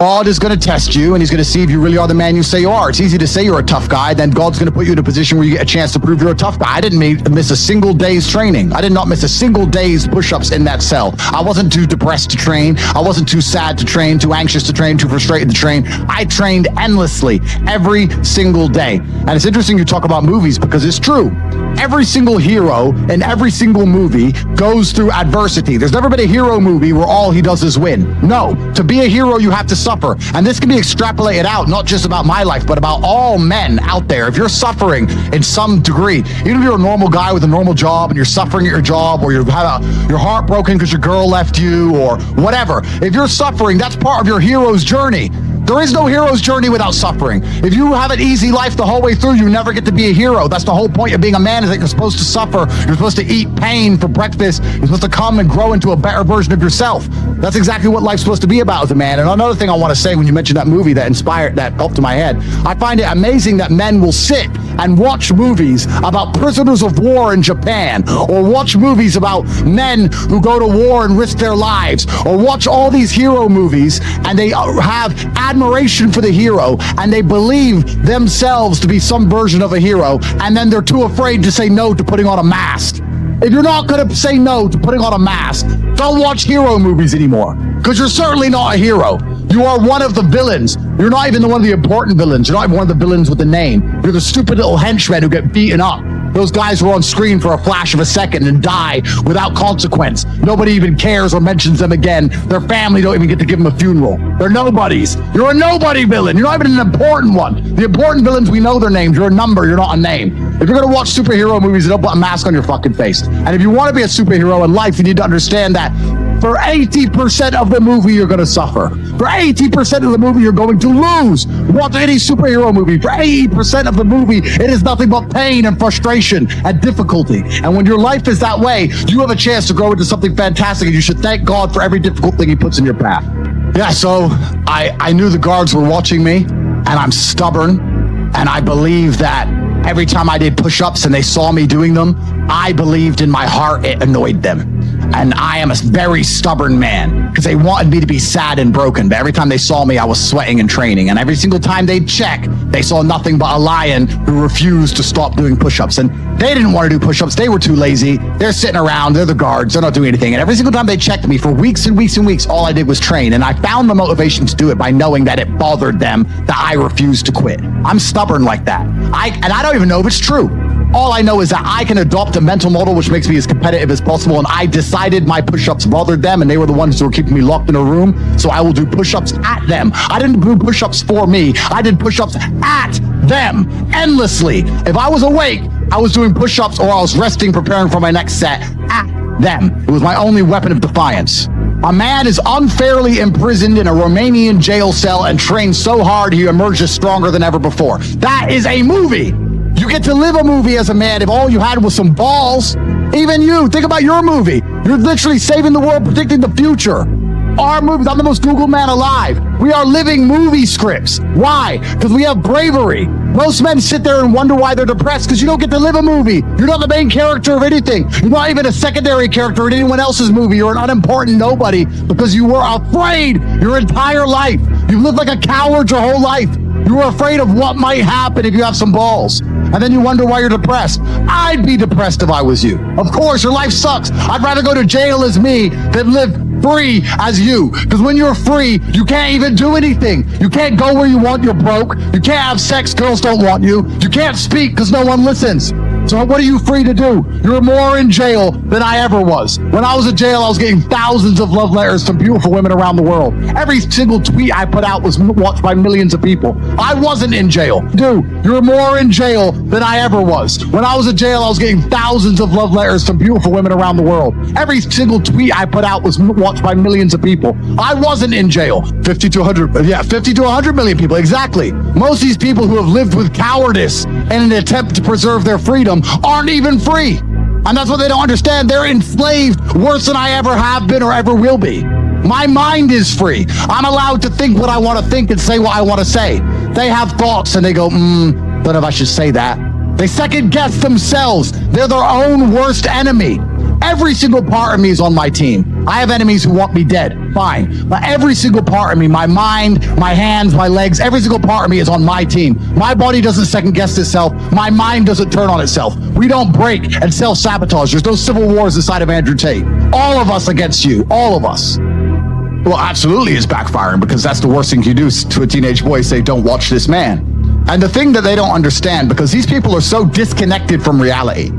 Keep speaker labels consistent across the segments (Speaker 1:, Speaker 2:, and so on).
Speaker 1: God is going to test you, and he's going to see if you really are the man you say you are. It's easy to say you're a tough guy, then God's going to put you in a position where you get a chance to prove you're a tough guy. I didn't miss a single day's training. I did not miss a single day's push-ups in that cell. I wasn't too depressed to train. I wasn't too sad to train, too anxious to train, too frustrated to train. I trained endlessly every single day. And it's interesting you talk about movies because it's true. Every single hero in every single movie goes through adversity. There's never been a hero movie where all he does is win. No, to be a hero, you have to suffer. And this can be extrapolated out, not just about my life, but about all men out there. If you're suffering in some degree, even if you're a normal guy with a normal job and you're suffering at your job, or you're heartbroken because your girl left you or whatever, if you're suffering, that's part of your hero's journey. There is no hero's journey without suffering. If you have an easy life the whole way through, you never get to be a hero. That's the whole point of being a man, is that you're supposed to suffer. You're supposed to eat pain for breakfast. You're supposed to come and grow into a better version of yourself. That's exactly what life's supposed to be about as a man. And another thing I want to say, when you mentioned that movie that popped to my head, I find it amazing that men will sit and watch movies about prisoners of war in Japan, or watch movies about men who go to war and risk their lives, or watch all these hero movies, and they have admiration for the hero, and they believe themselves to be some version of a hero, and then they're too afraid to say no to putting on a mask. If you're not going to say no to putting on a mask, don't watch hero movies anymore, because you're certainly not a hero. You are one of the villains. You're not even one of the important villains. You're not even one of the villains with a name. You're the stupid little henchmen who get beaten up. Those guys who are on screen for a flash of a second and die without consequence. Nobody even cares or mentions them again. Their family don't even get to give them a funeral. They're nobodies. You're a nobody villain. You're not even an important one. The important villains, we know their names. You're a number. You're not a name. If you're going to watch superhero movies, don't put a mask on your fucking face. And if you want to be a superhero in life, you need to understand that for 80% of the movie, you're going to suffer. For 80% of the movie, you're going to lose. Watch any superhero movie. For 80% of the movie, it is nothing but pain and frustration and difficulty. And when your life is that way, you have a chance to grow into something fantastic, and you should thank God for every difficult thing he puts in your path. Yeah, so I knew the guards were watching me, and I'm stubborn, and I believe that every time I did push-ups and they saw me doing them, I believed in my heart it annoyed them. And I am a very stubborn man, because they wanted me to be sad and broken. But every time they saw me, I was sweating and training. And every single time they'd check, they saw nothing but a lion who refused to stop doing push-ups. And they didn't want to do push-ups. They were too lazy. They're sitting around. They're the guards. They're not doing anything. And every single time they checked me for weeks and weeks and weeks, all I did was train. And I found the motivation to do it by knowing that it bothered them that I refused to quit. I'm stubborn like that. I don't even know if it's true. All I know is that I can adopt a mental model which makes me as competitive as possible, and I decided my push-ups bothered them, and they were the ones who were keeping me locked in a room, so I will do push-ups at them. I didn't do push-ups for me. I did push-ups at them endlessly. If I was awake, I was doing push-ups, or I was resting, preparing for my next set at them. It was my only weapon of defiance. A man is unfairly imprisoned in a Romanian jail cell and trained so hard he emerges stronger than ever before. That is a movie. You get to live a movie as a man if all you had was some balls. Even you, think about your movie. You're literally saving the world, predicting the future. Our movies, I'm the most Googled man alive. We are living movie scripts. Why? Because we have bravery. Most men sit there and wonder why they're depressed, because you don't get to live a movie. You're not the main character of anything. You're not even a secondary character in anyone else's movie. You're an unimportant nobody because you were afraid your entire life. You've lived like a coward your whole life. You were afraid of what might happen if you have some balls. And then you wonder why you're depressed. I'd be depressed if I was you. Of course, your life sucks. I'd rather go to jail as me than live free as you. Because when you're free, you can't even do anything. You can't go where you want, you're broke. You can't have sex, girls don't want you. You can't speak because no one listens. So what are you free to do? You're more in jail than I ever was. When I was in jail, I was getting thousands of love letters from beautiful women around the world. Every single tweet I put out was watched by millions of people. I wasn't in jail. Dude, you're more in jail than I ever was. When I was in jail, I was getting thousands of love letters from beautiful women around the world. Every single tweet I put out was watched by millions of people. I wasn't in jail. 50 to 100 million people, exactly. Most of these people who have lived with cowardice in an attempt to preserve their freedom aren't even free. And that's what they don't understand. They're enslaved worse than I ever have been or ever will be. My mind is free. I'm allowed to think what I want to think and say what I want to say. They have thoughts and they go, don't know if I should say that. They second guess themselves. They're their own worst enemy. Every single part of me is on my team. I have enemies who want me dead. Fine. But every single part of me, my mind, my hands, my legs, every single part of me is on my team. My body doesn't second guess itself. My mind doesn't turn on itself. We don't break and self-sabotage. There's no civil wars inside of Andrew Tate. All of us against you. All of us. Well, absolutely it's backfiring, because that's the worst thing you do to a teenage boy, say, don't watch this man. And the thing that they don't understand, because these people are so disconnected from reality,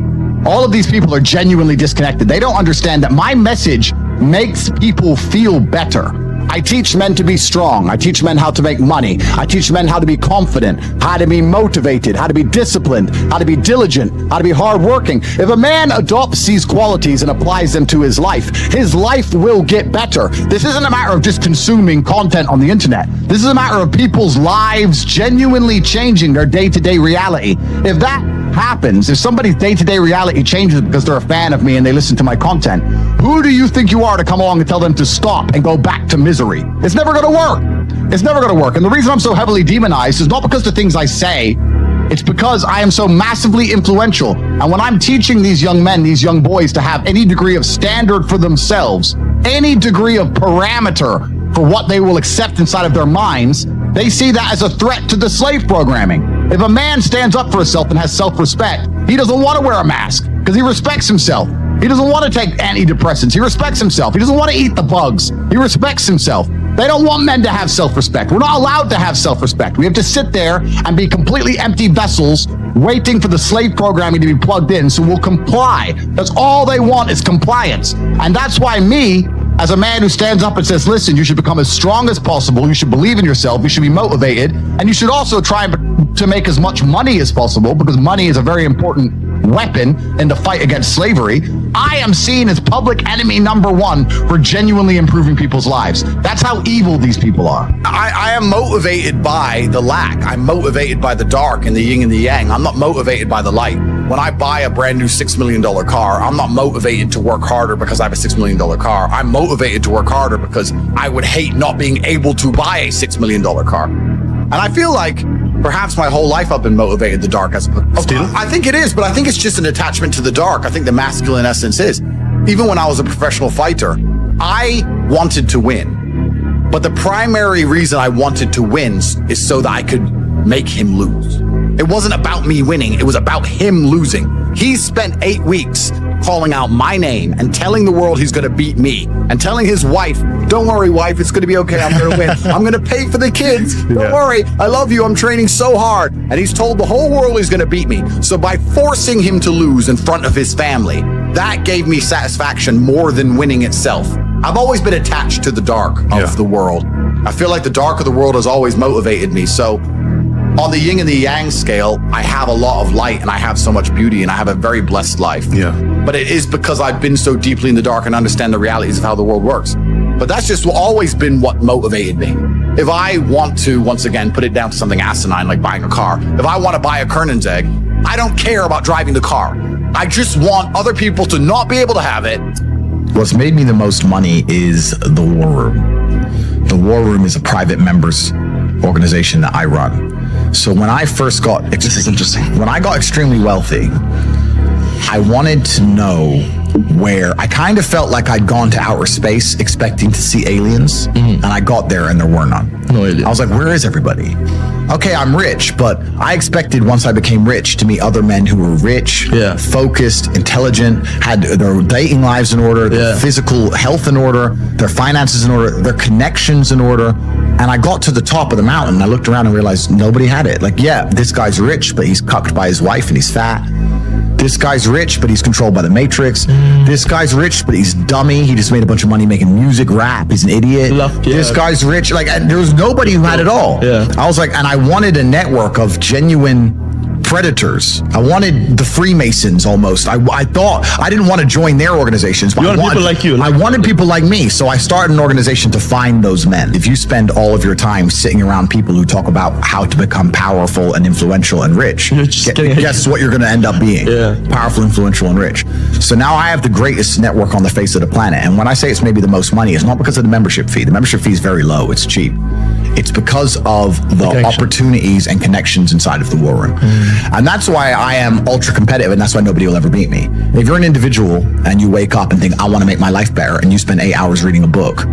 Speaker 1: all of these people are genuinely disconnected. They don't understand that my message makes people feel better. I teach men to be strong. I teach men how to make money. I teach men how to be confident, how to be motivated, how to be disciplined, how to be diligent, how to be hardworking. If a man adopts these qualities and applies them to his life will get better. This isn't a matter of just consuming content on the internet. This is a matter of people's lives genuinely changing their day-to-day reality. If that happens, if somebody's day-to-day reality changes because they're a fan of me and they listen to my content, who do you think you are to come along and tell them to stop and go back to misery? It's never going to work. It's never going to work. And the reason I'm so heavily demonized is not because the things I say, it's because I am so massively influential. And when I'm teaching these young men, these young boys, to have any degree of standard for themselves, any degree of parameter for what they will accept inside of their minds, they see that as a threat to the slave programming. If a man stands up for himself and has self-respect, he doesn't want to wear a mask because he respects himself. He doesn't want to take antidepressants. He respects himself. He doesn't want to eat the bugs. He respects himself. They don't want men to have self-respect. We're not allowed to have self-respect. We have to sit there and be completely empty vessels waiting for the slave programming to be plugged in, so we'll comply. That's all they want, is compliance. And that's why me, as a man who stands up and says, listen, you should become as strong as possible. You should believe in yourself. You should be motivated. And you should also try to make as much money as possible, because money is a very important weapon in the fight against slavery. I am seen as public enemy number one for genuinely improving people's lives. That's how evil these people are.
Speaker 2: I am motivated by the lack. I'm motivated by the dark and the yin and the yang. I'm not motivated by the light. When I buy a brand new $6 million car, I'm not motivated to work harder because I have a $6 million car. I'm motivated to work harder because I would hate not being able to buy a $6 million car. And I feel like perhaps my whole life I've been motivated the dark. Still? I think it is, but I think it's just an attachment to the dark. I think the masculine essence is. Even when I was a professional fighter, I wanted to win. But the primary reason I wanted to win is so that I could make him lose. It wasn't about me winning. It was about him losing. He spent 8 weeks calling out my name and telling the world he's going to beat me, and telling his wife, don't worry, wife, it's going to be okay. I'm going to win. I'm going to pay for the kids. Don't worry. I love you. I'm training so hard. And he's told the whole world he's going to beat me. So by forcing him to lose in front of his family, that gave me satisfaction more than winning itself. I've always been attached to the dark of the world. I feel like the dark of the world has always motivated me. So on the yin and the yang scale, I have a lot of light and I have so much beauty and I have a very blessed life. But it is because I've been so deeply in the dark and understand the realities of how the world works. But that's just always been what motivated me. If I want to, once again, put it down to something asinine like buying a car, if I want to buy a Kernan's egg, I don't care about driving the car. I just want other people to not be able to have it.
Speaker 3: What's made me the most money is the War Room. The War Room is a private members organization that I run. So when I first got, this is interesting. When I got extremely wealthy, I wanted to know where, I kind of felt like I'd gone to outer space expecting to see aliens, and I got there and there were none. No aliens. I was like, where is everybody? Okay, I'm rich, but I expected once I became rich to meet other men who were rich, focused, intelligent, had their dating lives in order, their physical health in order, their finances in order, their connections in order. And I got to the top of the mountain and I looked around and realized nobody had it. Like, yeah, this guy's rich, but he's cucked by his wife and he's fat. This guy's rich, but he's controlled by the Matrix. This guy's rich, but he's dummy. He just made a bunch of money making music, rap. He's an idiot. This guy's rich. Like, there was nobody who had it all. I was like, and I wanted a network of genuine predators. I wanted the Freemasons almost. I thought, I didn't want to join their organizations, but I wanted people like you. I wanted people like me. So I started an organization to find those men. If you spend all of your time sitting around people who talk about how to become powerful and influential and rich, guess what you're going to end up being? Powerful, influential, and rich. So now I have the greatest network on the face of the planet. And when I say it's maybe the most money, it's not because of the membership fee. The membership fee is very low. It's cheap. It's because of the opportunities and connections inside of the War Room. And that's why I am ultra competitive, and that's why nobody will ever beat me. If you're an individual and you wake up and think, I want to make my life better, and you spend 8 hours reading a book,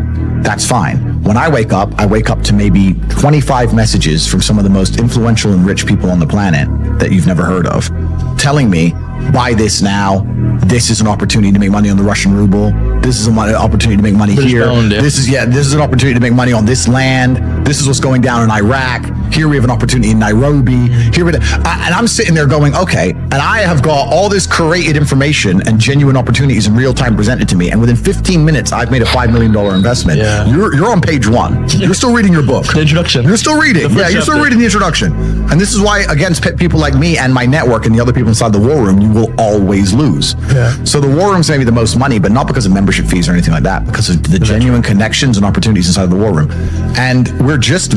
Speaker 3: that's fine. When I wake up to maybe 25 messages from some of the most influential and rich people on the planet that you've never heard of, telling me, buy this now. This is an opportunity to make money on the Russian ruble. This is an opportunity to make money here. This is an opportunity to make money on this land. This is what's going down in Iraq. Here we have an opportunity in Nairobi. And I'm sitting there going, okay, and I have got all this curated information and genuine opportunities in real time presented to me. And within 15 minutes, I've made a $5 million investment.
Speaker 4: Yeah.
Speaker 3: You're on page 1. You're still reading your book.
Speaker 4: The introduction.
Speaker 3: You're still reading. Yeah, you're still reading the introduction. And this is why, against people like me and my network and the other people inside the war room, you will always lose.
Speaker 4: Yeah.
Speaker 3: So the war room's maybe the most money, but not because of membership fees or anything like that, because of the genuine connections and opportunities inside the war room. And we're just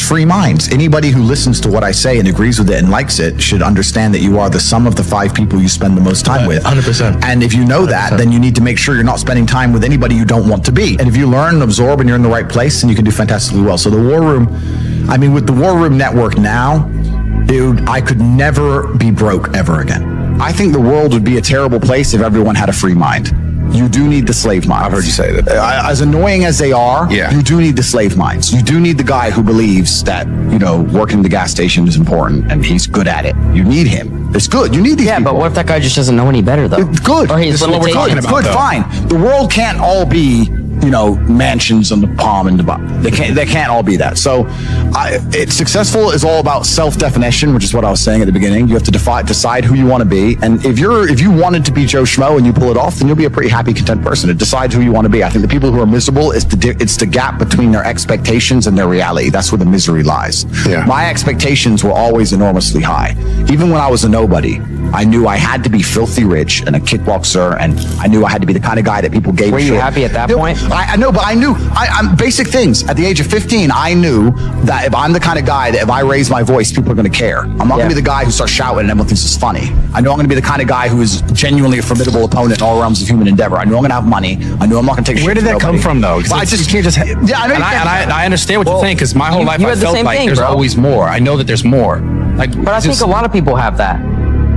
Speaker 3: free minds. Anybody who listens to what I say and agrees with it and likes it should understand that you are the sum of the 5 people you spend the most time with.
Speaker 4: 100%.
Speaker 3: And if you know that, then you need to make sure you're not spending time with anybody you don't want to be. And if you learn and absorb and you're in the right place, then you can do fantastically well. So the war room, I mean, with the war room network now, dude, I could never be broke ever again. I think the world would be a terrible place if everyone had a free mind. You do need the slave minds.
Speaker 2: I've heard you say that.
Speaker 3: As annoying as they are, you do need the slave minds. You do need the guy who believes that, working in the gas station is important and he's good at it. You need him. It's good. You need these people.
Speaker 5: But what if that guy just doesn't know any better, though?
Speaker 3: It's good.
Speaker 5: Or he's
Speaker 3: This is what we're talking about. Good, fine. The world can't all be, mansions on the palm and Dubai. They can't all be that. So it's successful is all about self-definition, which is what I was saying at the beginning. You have to decide who you want to be. And if you wanted to be Joe Schmo and you pull it off, then you'll be a pretty happy, content person. To decide who you want to be. I think the people who are miserable, it's the gap between their expectations and their reality. That's where the misery lies.
Speaker 2: Yeah.
Speaker 3: My expectations were always enormously high. Even when I was a nobody, I knew I had to be filthy rich and a kickboxer, and I knew I had to be the kind of guy that people gave a shit.
Speaker 5: Were you happy at that point?
Speaker 3: I know, but I knew I'm basic things. At the age of 15, I knew that if I'm the kind of guy that if I raise my voice, people are going to care. I'm not going to be the guy who starts shouting and everyone thinks it's funny. I know I'm going to be the kind of guy who is genuinely a formidable opponent in all realms of human endeavor. I know I'm going to have money. I know I'm not going to take.
Speaker 4: Where did that come from, though?
Speaker 3: But
Speaker 4: You can't just.
Speaker 3: Yeah, I know.
Speaker 4: And I understand what you're saying, because my whole life
Speaker 5: you
Speaker 4: I
Speaker 5: had the
Speaker 4: felt
Speaker 5: same
Speaker 4: like
Speaker 5: thing,
Speaker 4: there's
Speaker 5: bro.
Speaker 4: always more. I know that there's more.
Speaker 5: But I think a lot of people have that.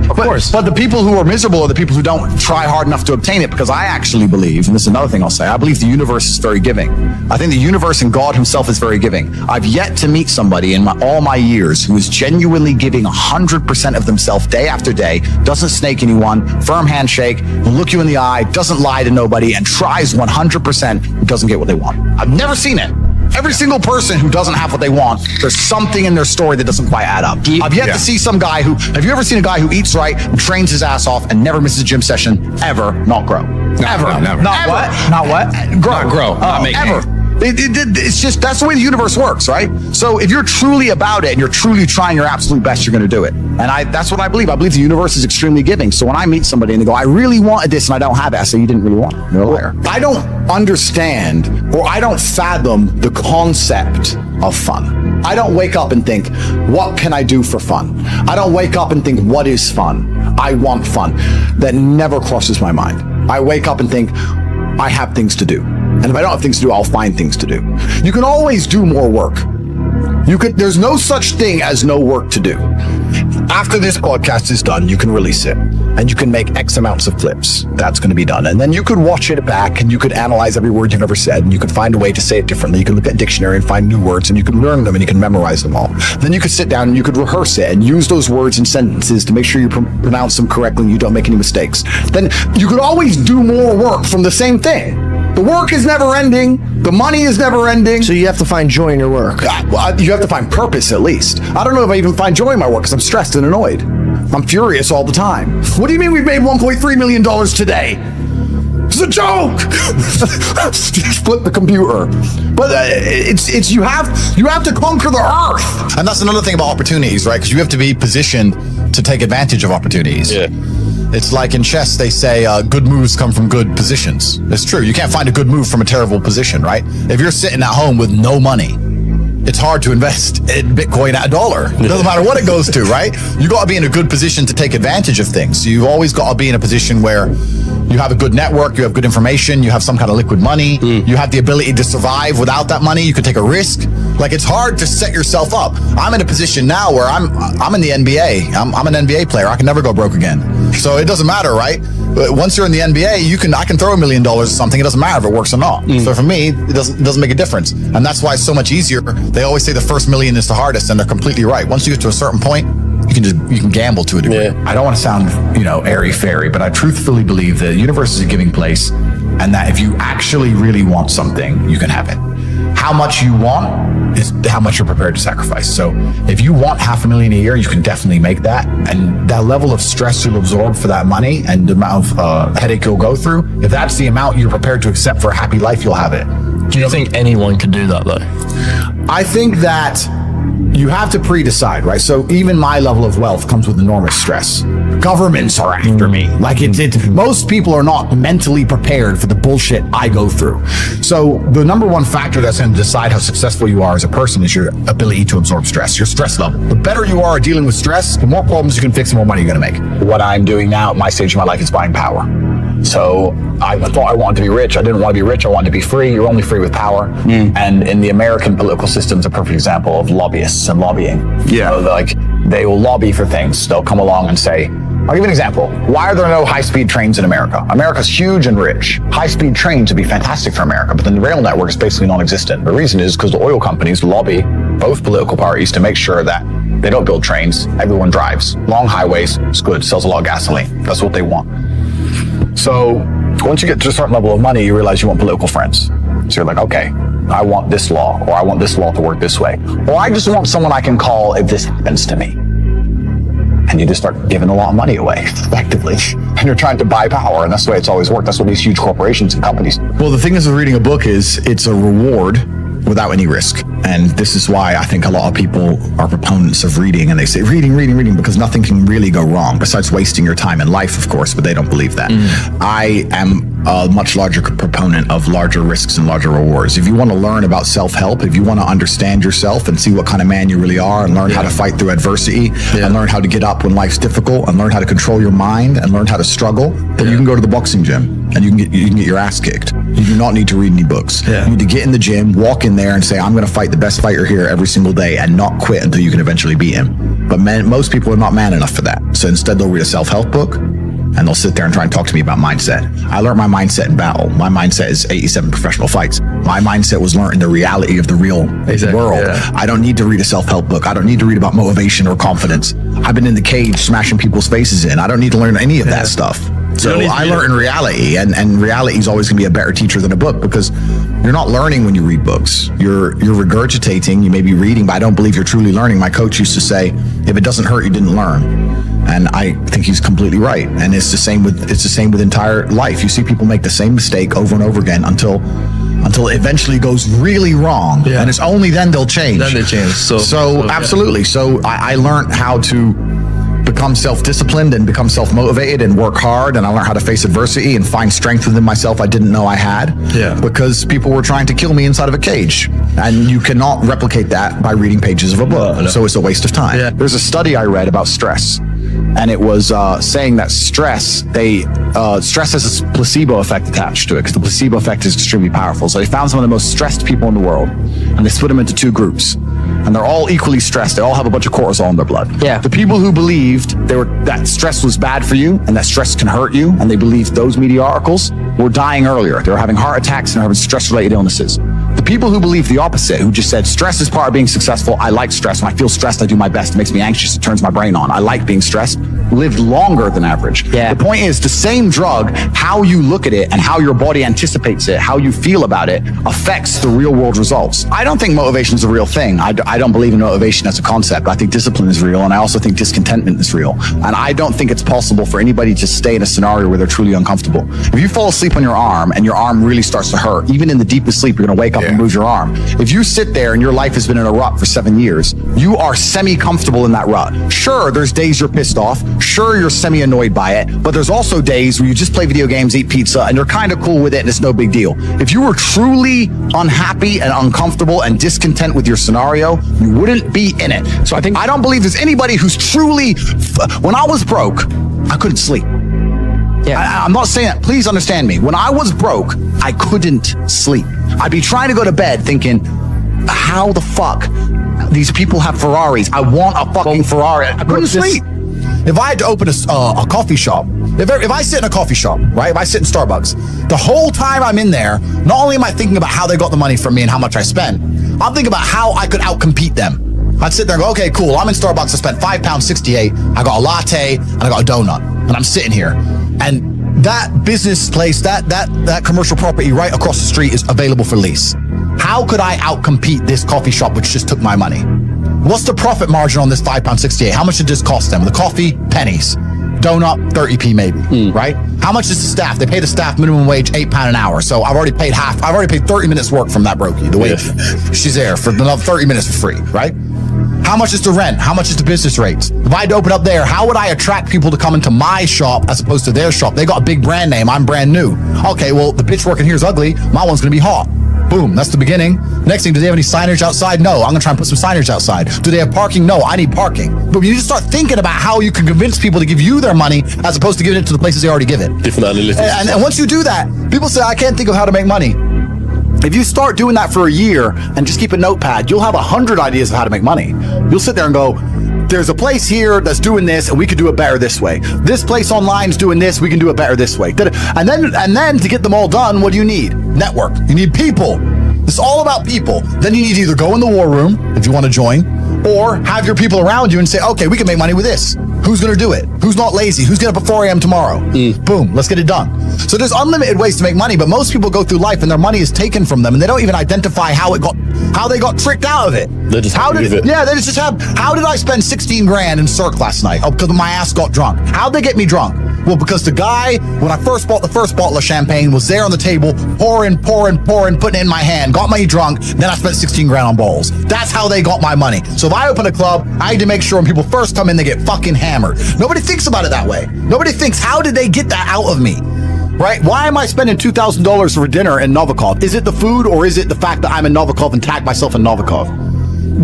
Speaker 4: Of course.
Speaker 3: But the people who are miserable are the people who don't try hard enough to obtain it, because I actually believe, and this is another thing I'll say, I believe the universe is very giving. I think the universe and God himself is very giving. I've yet to meet somebody in all my years who is genuinely giving 100% of themselves day after day, doesn't snake anyone, firm handshake, will look you in the eye, doesn't lie to nobody, and tries 100%, who doesn't get what they want. I've never seen it. Every single person who doesn't have what they want, there's something in their story that doesn't quite add up. I've yet to see some guy have you ever seen a guy who eats right, trains his ass off, and never misses a gym session, ever not grow? Ever.
Speaker 4: No, never.
Speaker 3: Not what? Not what? Grow.
Speaker 4: Not grow. Not make
Speaker 3: ever. It's just, that's the way the universe works, right? So if you're truly about it and you're truly trying your absolute best, you're going to do it. And that's what I believe. I believe the universe is extremely giving. So when I meet somebody and they go, I really wanted this and I don't have it, I say, you didn't really want it. You're a liar. I don't understand, or I don't fathom the concept of fun. I don't wake up and think, what can I do for fun? I don't wake up and think, what is fun? I want fun. That never crosses my mind. I wake up and think, I have things to do. And if I don't have things to do, I'll find things to do. You can always do more work. There's no such thing as no work to do. After this podcast is done, you can release it and you can make X amounts of clips. That's going to be done. And then you could watch it back and you could analyze every word you've ever said and you could find a way to say it differently. You can look at a dictionary and find new words and you can learn them and you can memorize them all. Then you could sit down and you could rehearse it and use those words and sentences to make sure you pronounce them correctly and you don't make any mistakes. Then you could always do more work from the same thing. The work is never ending. The money is never ending.
Speaker 6: So you have to find joy in your work.
Speaker 3: You have to find purpose, at least. I don't know if I even find joy in my work because I'm stressed and annoyed. I'm furious all the time. What do you mean we've made $1.3 million today? It's a joke. Flip the computer. But it's you have to conquer the earth.
Speaker 2: And that's another thing about opportunities, right? Because you have to be positioned to take advantage of opportunities. Yeah. It's like in chess, they say good moves come from good positions. It's true. You can't find a good move from a terrible position, right? If you're sitting at home with no money, it's hard to invest in Bitcoin at $1. It doesn't matter what it goes to, right? You got to be in a good position to take advantage of things. So you've always got to be in a position where
Speaker 3: you have a good network, you have good information, you have some kind of liquid money, you have the ability to survive without that money, you can take a risk. Like, it's hard to set yourself up. I'm in a position now where I'm in the NBA. I'm an NBA player. I can never go broke again. So it doesn't matter, right? But once you're in the NBA, I can throw $1 million or something. It doesn't matter if it works or not. So for me, it doesn't make a difference. And that's why it's so much easier. They always say the first million is the hardest, and they're completely right. Once you get to a certain point, you can gamble to a degree.
Speaker 6: Yeah.
Speaker 3: I don't want to sound, airy fairy, but I truthfully believe the universe is a giving place, and that if you actually really want something, you can have it. How much you want is how much you're prepared to sacrifice. So if you want $500,000 a year, you can definitely make that. And that level of stress you'll absorb for that money and the amount of headache you'll go through, if that's the amount you're prepared to accept for a happy life, you'll have it.
Speaker 6: Do you think anyone could do that though?
Speaker 3: I think that you have to pre-decide, right? So even my level of wealth comes with enormous stress. Governments are after me. Like most people are not mentally prepared for the bullshit I go through. So the number one factor that's going to decide how successful you are as a person is your ability to absorb stress, your stress level. The better you are at dealing with stress, the more problems you can fix, the more money you're going to make. What I'm doing now at my stage of my life is buying power. So I thought I wanted to be rich. I didn't want to be rich. I wanted to be free. You're only free with power. And in the American political system is a perfect example of lobbyists and lobbying.
Speaker 1: Yeah.
Speaker 3: So, they will lobby for things. They'll come along and say, I'll give you an example. Why are there no high-speed trains in America? America's huge and rich. High-speed trains would be fantastic for America, but then the rail network is basically non-existent. The reason is because the oil companies lobby both political parties to make sure that they don't build trains. Everyone drives. Long highways, it's good, sells a lot of gasoline. That's what they want. So once you get to a certain level of money, you realize you want political friends. So you're like, okay, I want this law, or I want this law to work this way. Or I just want someone I can call if this happens to me. And you just start giving a lot of money away, effectively. And you're trying to buy power, and that's the way it's always worked. That's what these huge corporations and companies. Well, the thing is with reading a book is it's a reward without any risk. And this is why I think a lot of people are proponents of reading, and they say reading, because nothing can really go wrong besides wasting your time in life, of course, but they don't believe that. I am a much larger proponent of larger risks and larger rewards. If you want to learn about self-help, if you want to understand yourself and see what kind of man you really are, and learn how to fight through adversity, and learn how to get up when life's difficult, and learn how to control your mind, and learn how to struggle, then you can go to the boxing gym and you can get your ass kicked. You do not need to read any books. You need to get in the gym, walk in there and say, I'm going to fight the best fighter here every single day, and not quit until you can eventually beat him. But most people are not man enough for that. So instead they'll read a self-help book, and they'll sit there and try and talk to me about mindset. I learned my mindset in battle. My mindset is 87 professional fights. My mindset was learned in the reality of the real world. I don't need to read a self-help book. I don't need to read about motivation or confidence. I've been in the cage smashing people's faces in. I don't need to learn any of that stuff. So I learn in reality, and reality is always going to be a better teacher than a book, because you're not learning when you read books. You're regurgitating. You may be reading, but I don't believe you're truly learning. My coach used to say, if it doesn't hurt, you didn't learn. And I think he's completely right. And it's the same with entire life. You see people make the same mistake over and over again until it eventually goes really wrong. And it's only then they'll change. So absolutely. So I learned how to become self-disciplined and become self-motivated and work hard, and I learned how to face adversity and find strength within myself I didn't know I had, because people were trying to kill me inside of a cage, and you cannot replicate that by reading pages of a book. So it's a waste of time. There's a study I read about stress, and it was saying that stress has a placebo effect attached to it, because the placebo effect is extremely powerful. So they found some of the most stressed people in the world, and they split them into two groups. And they're all equally stressed. They all have a bunch of cortisol in their blood. The people who believed that stress was bad for you and that stress can hurt you, and they believed those media articles, were dying earlier. They were having heart attacks and having stress-related illnesses. The people who believed the opposite, who just said, stress is part of being successful. I like stress. When I feel stressed, I do my best. It makes me anxious. It turns my brain on. I like being stressed. Lived longer than average. The point is, the same drug, how you look at it and how your body anticipates it, how you feel about it, affects the real world results. I don't think motivation is a real thing. I don't believe in motivation as a concept. I think discipline is real, and I also think discontentment is real. And I don't think it's possible for anybody to stay in a scenario where they're truly uncomfortable. If you fall asleep on your arm and your arm really starts to hurt, even in the deepest sleep, you're going to wake up and move your arm. If you sit there and your life has been in a rut for 7 years, you are semi-comfortable in that rut. Sure, there's days you're pissed off. Sure, you're semi-annoyed by it. But there's also days where you just play video games, eat pizza, and you're kind of cool with it, and it's no big deal. If you were truly unhappy and uncomfortable and discontent with your scenario, you wouldn't be in it. So I don't believe there's anybody who's truly... When I was broke, I couldn't sleep.
Speaker 5: Yeah.
Speaker 1: I'm not saying that. Please understand me. When I was broke, I couldn't sleep. I'd be trying to go to bed thinking, how the fuck these people have Ferraris? I want a fucking Ferrari. I couldn't sleep.
Speaker 2: If I had to open a coffee shop, if I sit in a coffee shop, right? If I sit in Starbucks, the whole time I'm in there, not only am I thinking about how they got the money from me and how much I spend, I'm thinking about how I could outcompete them. I'd sit there and go, okay, cool. I'm in Starbucks. I spent £5.68. I got a latte and I got a donut, and I'm sitting here. And that business place, that commercial property right across the street is available for lease. How could I outcompete this coffee shop which just took my money? What's the profit margin on this £5.68? How much did this cost them? The coffee, pennies. Donut, 30p maybe, right? How much is the staff? They pay the staff minimum wage £8 an hour. So I've already paid half. I've already paid 30 minutes work from that brokey, the wage. She's there for another 30 minutes for free, right? How much is the rent? How much is the business rates? If I had to open up there, how would I attract people to come into my shop as opposed to their shop? They got a big brand name. I'm brand new. Okay, well, the bitch working here is ugly. My one's going to be hot. Boom, that's the beginning. Next thing, do they have any signage outside? No, I'm gonna try and put some signage outside. Do they have parking? No, I need parking. But you just start thinking about how you can convince people to give you their money as opposed to giving it to the places they already give it.
Speaker 7: Different analytics.
Speaker 2: And once you do that, people say, I can't think of how to make money. If you start doing that for a year and just keep a notepad, you'll have 100 ideas of how to make money. You'll sit there and go, there's a place here that's doing this and we could do it better this way. This place online is doing this, we can do it better this way. And then to get them all done, what do you need? Network. You need people. It's all about people. Then you need to either go in the war room if you want to join, or have your people around you and say, okay, we can make money with this. Who's going to do it? Who's not lazy? Who's getting up at 4 a.m. tomorrow? Boom, let's get it done. So there's unlimited ways to make money, but most people go through life and their money is taken from them and they don't even identify how they got tricked out of it.
Speaker 7: They just how did it.
Speaker 2: Yeah, they just have, how did I spend 16 grand in Cirque last night? Oh, because my ass got drunk. How'd they get me drunk? Well, because the guy, when I first bought the first bottle of champagne, was there on the table, pouring, putting it in my hand, got me drunk, then I spent 16 grand on balls. That's how they got my money. So if I open a club, I need to make sure when people first come in, they get fucking hammered. Nobody thinks about it that way. Nobody thinks, how did they get that out of me? Right? Why am I spending $2,000 for dinner in Novikov? Is it the food or is it the fact that I'm in Novikov and tag myself in Novikov?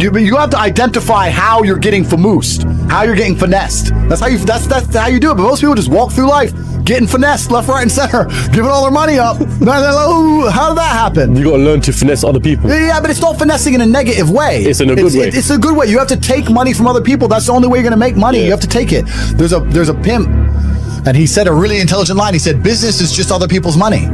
Speaker 2: You have to identify how you're getting famoosed, how you're getting finessed. That's how you do it. But most people just walk through life getting finessed left, right, and center, giving all their money up. How did that happen?
Speaker 7: You got to learn to finesse other people.
Speaker 2: Yeah, but it's not finessing in a negative way.
Speaker 7: It's in a good way.
Speaker 2: It's a good way. You have to take money from other people. That's the only way you're going to make money. Yeah. You have to take it. There's a pimp, and he said a really intelligent line. He said, business is just other people's money.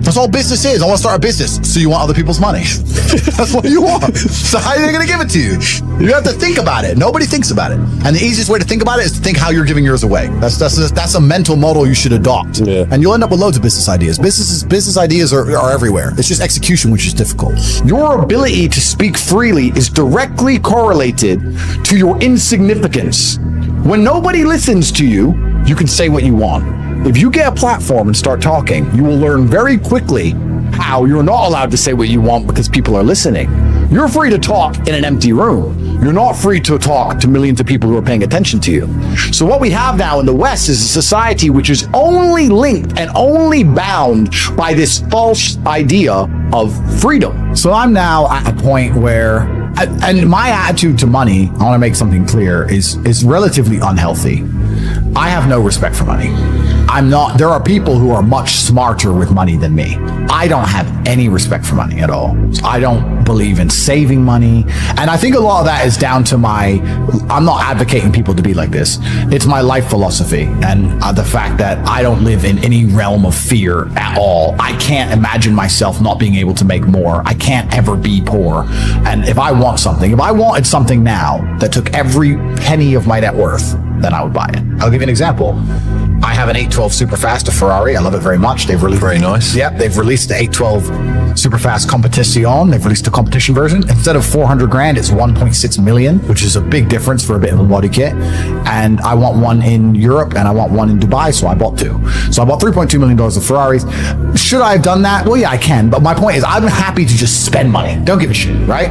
Speaker 2: That's all business is. I want to start a business. So you want other people's money. That's what you want. So how are they going to give it to you? You have to think about it. Nobody thinks about it. And the easiest way to think about it is to think how you're giving yours away. That's a mental model you should adopt. Yeah. And you'll end up with loads of business ideas. Business ideas are everywhere. It's just execution which is difficult. Your ability to speak freely is directly correlated to your insignificance. When nobody listens to you, you can say what you want. If you get a platform and start talking, you will learn very quickly how you're not allowed to say what you want because people are listening. You're free to talk in an empty room. You're not free to talk to millions of people who are paying attention to you. So what we have now in the West is a society which is only linked and only bound by this false idea of freedom. So I'm now at a point where, and my attitude to money, I want to make something clear, is relatively unhealthy. I have no respect for money. There are people who are much smarter with money than me. I don't have any respect for money at all. I don't believe in saving money. And I think a lot of that is down to I'm not advocating people to be like this. It's my life philosophy and the fact that I don't live in any realm of fear at all. I can't imagine myself not being able to make more. I can't ever be poor. And if I wanted something now that took every penny of my net worth, then I would buy it. I'll give you an example. I have an 812 Superfast, a Ferrari. I love it very much. They've released
Speaker 7: very nice.
Speaker 2: Yep, they've released the 812 Superfast Competition. They've released a competition version. Instead of 400 grand, it's 1.6 million, which is a big difference for a bit of a body kit. And I want one in Europe and I want one in Dubai, so I bought two. So I bought $3.2 million of Ferraris. Should I have done that? Well, yeah, I can. But my point is, I'm happy to just spend money. Don't give a shit, right?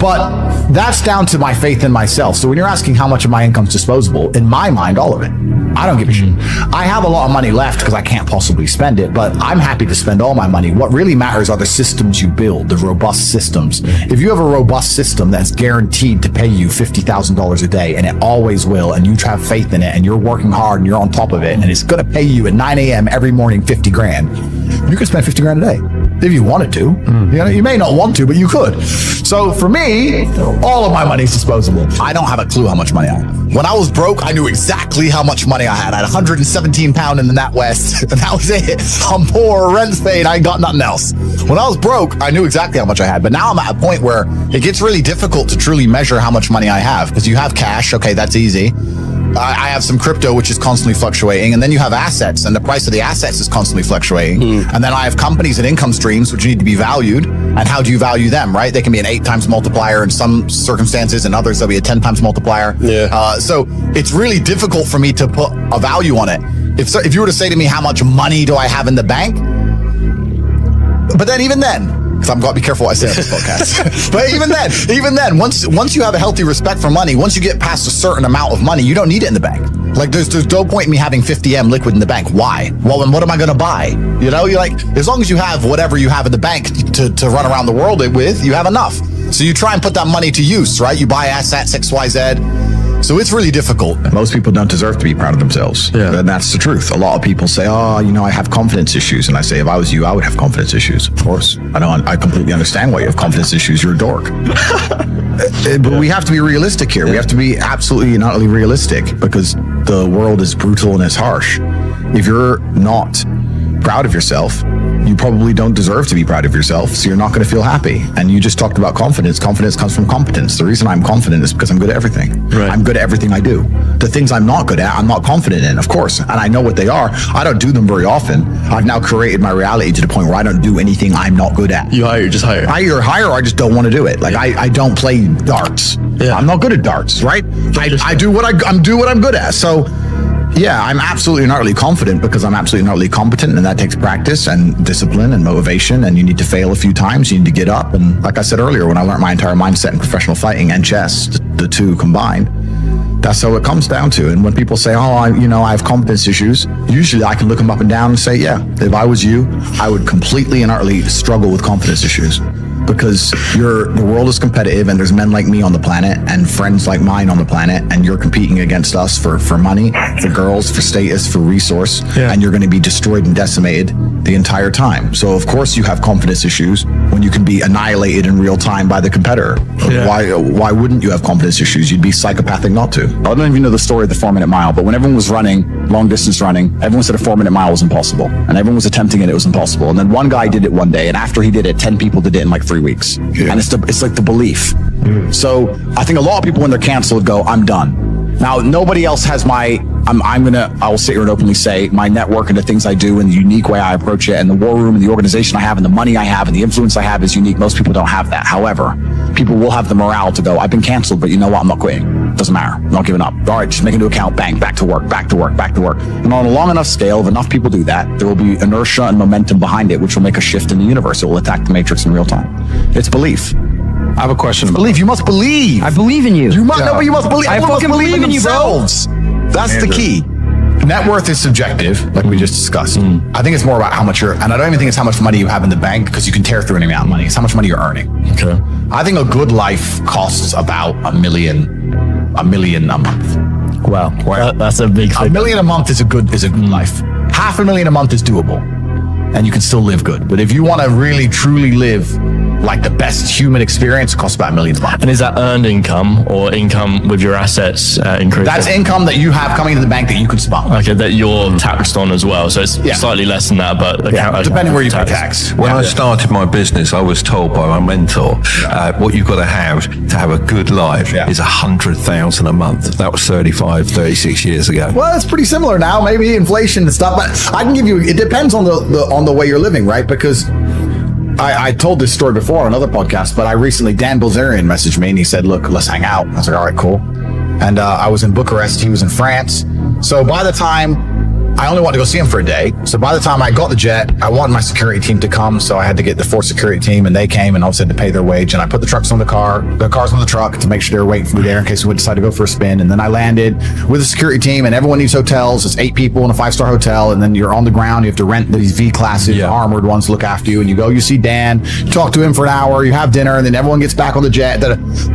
Speaker 3: But that's down to my faith in myself. So when you're asking how much of my income's disposable, in my mind, all of it. I don't give a shit. I have a lot of money left because I can't possibly spend it, but I'm happy to spend all my money. What really matters are the systems you build, the robust systems. If you have a robust system that's guaranteed to pay you $50,000 a day, and it always will, and you have faith in it, and you're working hard and you're on top of it, and it's going to pay you at 9 a.m. every morning 50 grand, you could spend 50 grand a day. If you wanted to. You know, you may not want to, but you could. So for me, all of my money is disposable.
Speaker 2: I don't have a clue how much money I have. When I was broke, I knew exactly how much money I had. I had 117 pound in the NatWest, and that was it. I'm poor, rent's paid, I ain't got nothing else. When I was broke, I knew exactly how much I had. But now I'm at a point where it gets really difficult to truly measure how much money I have, because you have cash. Okay, that's easy. I have some crypto, which is constantly fluctuating. And then you have assets, and the price of the assets is constantly fluctuating. And then I have companies and income streams, which need to be valued. And how do you value them, right? They can be an 8 times multiplier in some circumstances, and others, they'll be a 10 times multiplier. So it's really difficult for me to put a value on it. If you were to say to me, how much money do I have in the bank? But then even then, because I've got to be careful what I say on this podcast. But even then, once you have a healthy respect for money, once you get past a certain amount of money, you don't need it in the bank. Like there's no point in me having 50M liquid in the bank. Why? Well, then what am I going to buy? You know, you're like, as long as you have whatever you have in the bank to run around the world with, you have enough. So you try and put that money to use, right? You buy assets, XYZ. So it's really difficult.
Speaker 3: Most people don't deserve to be proud of themselves. Yeah. And that's the truth. A lot of people say, oh, you know, I have confidence issues. And I say, if I was you, I would have confidence issues. Of course. I completely understand why you have confidence issues. You're a dork. But we have to be realistic here. We have to be absolutely and utterly realistic, because the world is brutal and it's harsh. If you're not proud of yourself, you probably don't deserve to be proud of yourself, so you're not going to feel happy. And you just talked about confidence. Confidence comes from competence. The reason I'm confident is because I'm good at everything. Right. I'm good at everything I do. The things I'm not good at, I'm not confident in, of course, and I know what they are. I don't do them very often. I've now created my reality to the point where I don't do anything I'm not good at.
Speaker 6: You just hire.
Speaker 3: I either hire or I just don't want to do it. Like I don't play darts. Yeah. I'm not good at darts, right? I do what I'm good at. So yeah, I'm absolutely and utterly confident because I'm absolutely and utterly competent, and that takes practice and discipline and motivation, and you need to fail a few times. You need to get up. And like I said earlier, when I learned my entire mindset in professional fighting and chess, the two combined, that's how it comes down to. And when people say, oh, I have competence issues, usually I can look them up and down and say, yeah, if I was you, I would completely and utterly struggle with competence issues. Because the world is competitive, and there's men like me on the planet and friends like mine on the planet, and you're competing against us for money, for girls, for status, for resource, and you're going to be destroyed and decimated the entire time. So of course you have confidence issues when you can be annihilated in real time by the competitor. Why wouldn't you have confidence issues? You'd be psychopathic not to.
Speaker 1: I don't even know the story of the 4-minute mile, but when everyone was running, long distance running, everyone said a 4-minute mile was impossible, and everyone was attempting it was impossible. And then one guy did it one day, and after he did it, 10 people did it in like 3 weeks. And it's like the belief. So I think a lot of people when they're canceled go, I'm done. Now nobody else has I will sit here and openly say my network and the things I do and the unique way I approach it and the war room and the organization I have and the money I have and the influence I have is unique. Most people don't have that. However, people will have the morale to go, I've been canceled, but you know what? I'm not quitting. Doesn't matter. I'm not giving up. All right, just make a new account. Bang, back to work, back to work, back to work. And on a long enough scale, if enough people do that, there will be inertia and momentum behind it, which will make a shift in the universe. It will attack the matrix in real time. It's belief.
Speaker 4: I have a question.
Speaker 1: Belief. You must believe.
Speaker 5: I believe in you.
Speaker 1: You must. No, but you must believe.
Speaker 5: I fucking believe in you, bro.
Speaker 1: That's the key.
Speaker 3: Net worth is subjective, like we just discussed. I think it's more about how much and I don't even think it's how much money you have in the bank, because you can tear through any amount of money. It's how much money you're earning.
Speaker 6: Okay.
Speaker 3: I think a good life costs about $1 million a month.
Speaker 6: Wow. That's a big thing.
Speaker 3: $1 million a month is a good life. $500,000 a month is doable, and you can still live good. But if you want to really truly live like the best human experience, it costs about $1 million a month.
Speaker 6: And is that earned income or income with your assets increasing?
Speaker 3: That's income that you have coming into the bank that you can spend.
Speaker 6: Okay, that you're taxed on as well. So it's slightly less than that, but
Speaker 3: depending where you pay tax.
Speaker 8: When I started my business, I was told by my mentor, what you've got to have a good life is 100,000 a month. That was 36 years ago.
Speaker 3: Well, it's pretty similar now. Maybe inflation and stuff, but I can give you. It depends on the way you're living, right? Because I told this story before on another podcast, but Dan Bilzerian messaged me and he said, look, let's hang out. I was like, all right, cool. And I was in Bucharest. He was in France. So by the time I only wanted to go see him for a day. So by the time I got the jet, I wanted my security team to come. So I had to get the 4 security team, and they came and also had to pay their wage. And I put the cars on the truck to make sure they were waiting for me there in case we would decide to go for a spin. And then I landed with the security team, and everyone needs hotels. It's 8 people in a 5-star hotel. And then you're on the ground. You have to rent these V classes, armored ones to look after you. And you go, you see Dan, you talk to him for an hour, you have dinner, and then everyone gets back on the jet.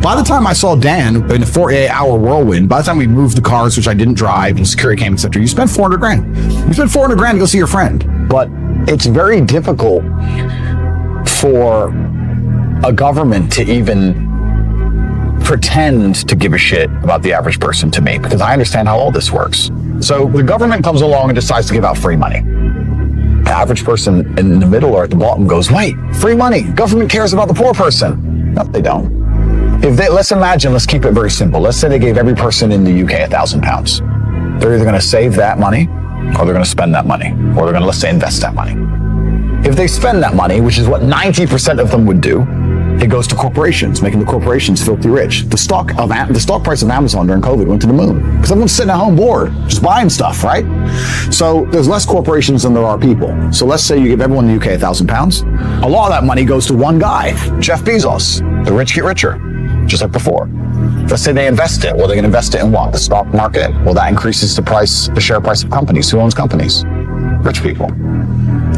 Speaker 3: By the time I saw Dan in a 48-hour whirlwind, by the time we moved the cars, which I didn't drive, and security came, etc., you spend $400,000. You spend $400,000 to go see your friend. But it's very difficult for a government to even pretend to give a shit about the average person, to me, because I understand how all this works. So the government comes along and decides to give out free money. The average person in the middle or at the bottom goes, wait, free money, government cares about the poor person. No, they don't. Let's keep it very simple. Let's say they gave every person in the UK £1,000. They're either going to save that money, or they're going to spend that money, or they're going to, let's say, invest that money. If they spend that money, which is what 90% of them would do, it goes to corporations, making the corporations filthy rich. The stock price of Amazon during COVID went to the moon because everyone's sitting at home bored, just buying stuff, right? So there's less corporations than there are people. So let's say you give everyone in the UK £1,000. A lot of that money goes to one guy, Jeff Bezos. The rich get richer, just like before. Let's say they invest it. Well, they're going to invest it in what? The stock market. Well, that increases the share price of companies. Who owns companies? Rich people.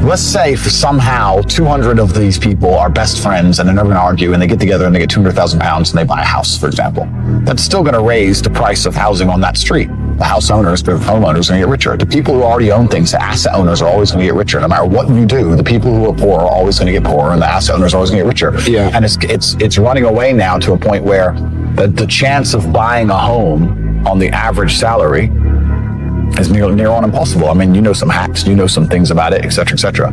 Speaker 3: Let's say for somehow 200 of these people are best friends and they're never going to argue, and they get together and they get £200,000 and they buy a house, for example. That's still going to raise the price of housing on that street. The house owners, the homeowners are going to get richer. The people who already own things, the asset owners, are always going to get richer. No matter what you do, the people who are poor are always going to get poorer, and the asset owners are always going to get richer. Yeah. And it's running away now to a point where the chance of buying a home on the average salary is near on impossible. I mean, you know some hacks, you know some things about it, et cetera,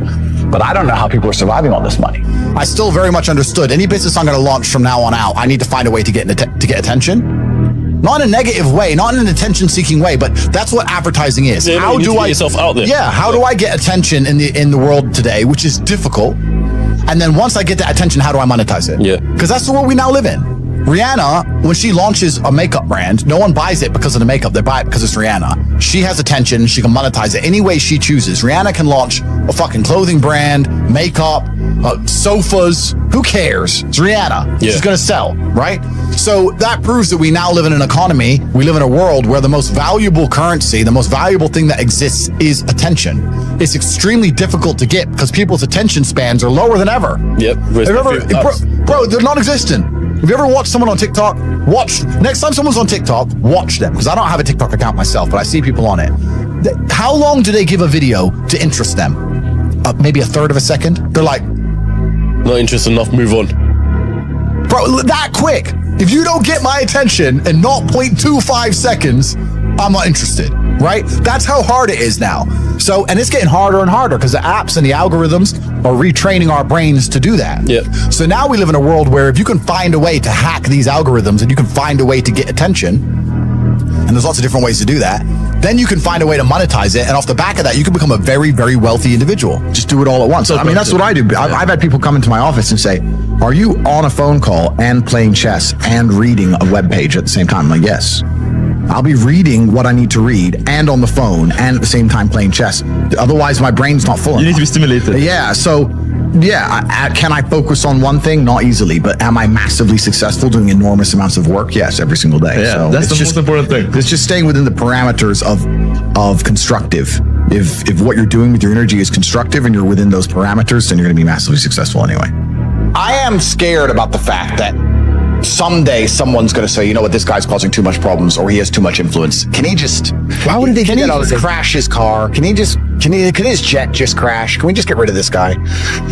Speaker 3: but I don't know how people are surviving on this money.
Speaker 2: I still very much understood any business I'm going to launch from now on out, I need to find a way to get attention. Not in a negative way, not in an attention-seeking way, but that's what adadvertising is.
Speaker 7: Yeah, how do I get yourself out there?
Speaker 2: Yeah, how do I get attention in the world today, which is difficult? And then once I get that attention, how do I monetize it?
Speaker 7: Yeah,
Speaker 2: because that's the world we now live in. Rihanna, when she launches a makeup brand, no one buys it because of the makeup. They buy it because it's Rihanna. She has attention. She can monetize it any way she chooses. Rihanna can launch a fucking clothing brand, makeup, sofas. Who cares? It's Rihanna. Yeah. She's going to sell, right? So that proves that we now live in an economy. We live in a world where the most valuable currency, the most valuable thing that exists is attention. It's extremely difficult to get because people's attention spans are lower than ever.
Speaker 7: Yep.
Speaker 2: Bro, they're non-existent. Have you ever watched someone on TikTok? Next time someone's on TikTok, watch them. Because I don't have a TikTok account myself, but I see people on it. How long do they give a video to interest them? Maybe a third of a second? They're like,
Speaker 7: not interested enough, move on.
Speaker 2: Bro, that quick. If you don't get my attention in 0.25 seconds, I'm not interested, right? That's how hard it is now. So, and it's getting harder and harder because the apps and the algorithms are retraining our brains to do that.
Speaker 7: Yep.
Speaker 2: So now we live in a world where if you can find a way to hack these algorithms and you can find a way to get attention, and there's lots of different ways to do that, then you can find a way to monetize it. And off the back of that, you can become a very, very wealthy individual.
Speaker 1: Just do it all at once. I mean, that's what I do. I've had people come into my office and say, are you on a phone call and playing chess and reading a web page at the same time? I'm like, yes. I'll be reading what I need to read and on the phone and at the same time playing chess. Otherwise, my brain's not full enough.
Speaker 6: You need to be stimulated.
Speaker 1: Yeah. So, yeah, can I focus on one thing? Not easily. But am I massively successful doing enormous amounts of work? Yes, every single day.
Speaker 6: Yeah,
Speaker 1: so
Speaker 6: that's the most important thing.
Speaker 1: It's just staying within the parameters of constructive. If what you're doing with your energy is constructive and you're within those parameters, then you're going to be massively successful anyway.
Speaker 3: I am scared about the fact that someday someone's going to say, you know what, this guy's causing too much problems, or he has too much influence. Can he just? Why would he just crash his car? Can his jet just crash? Can we just get rid of this guy?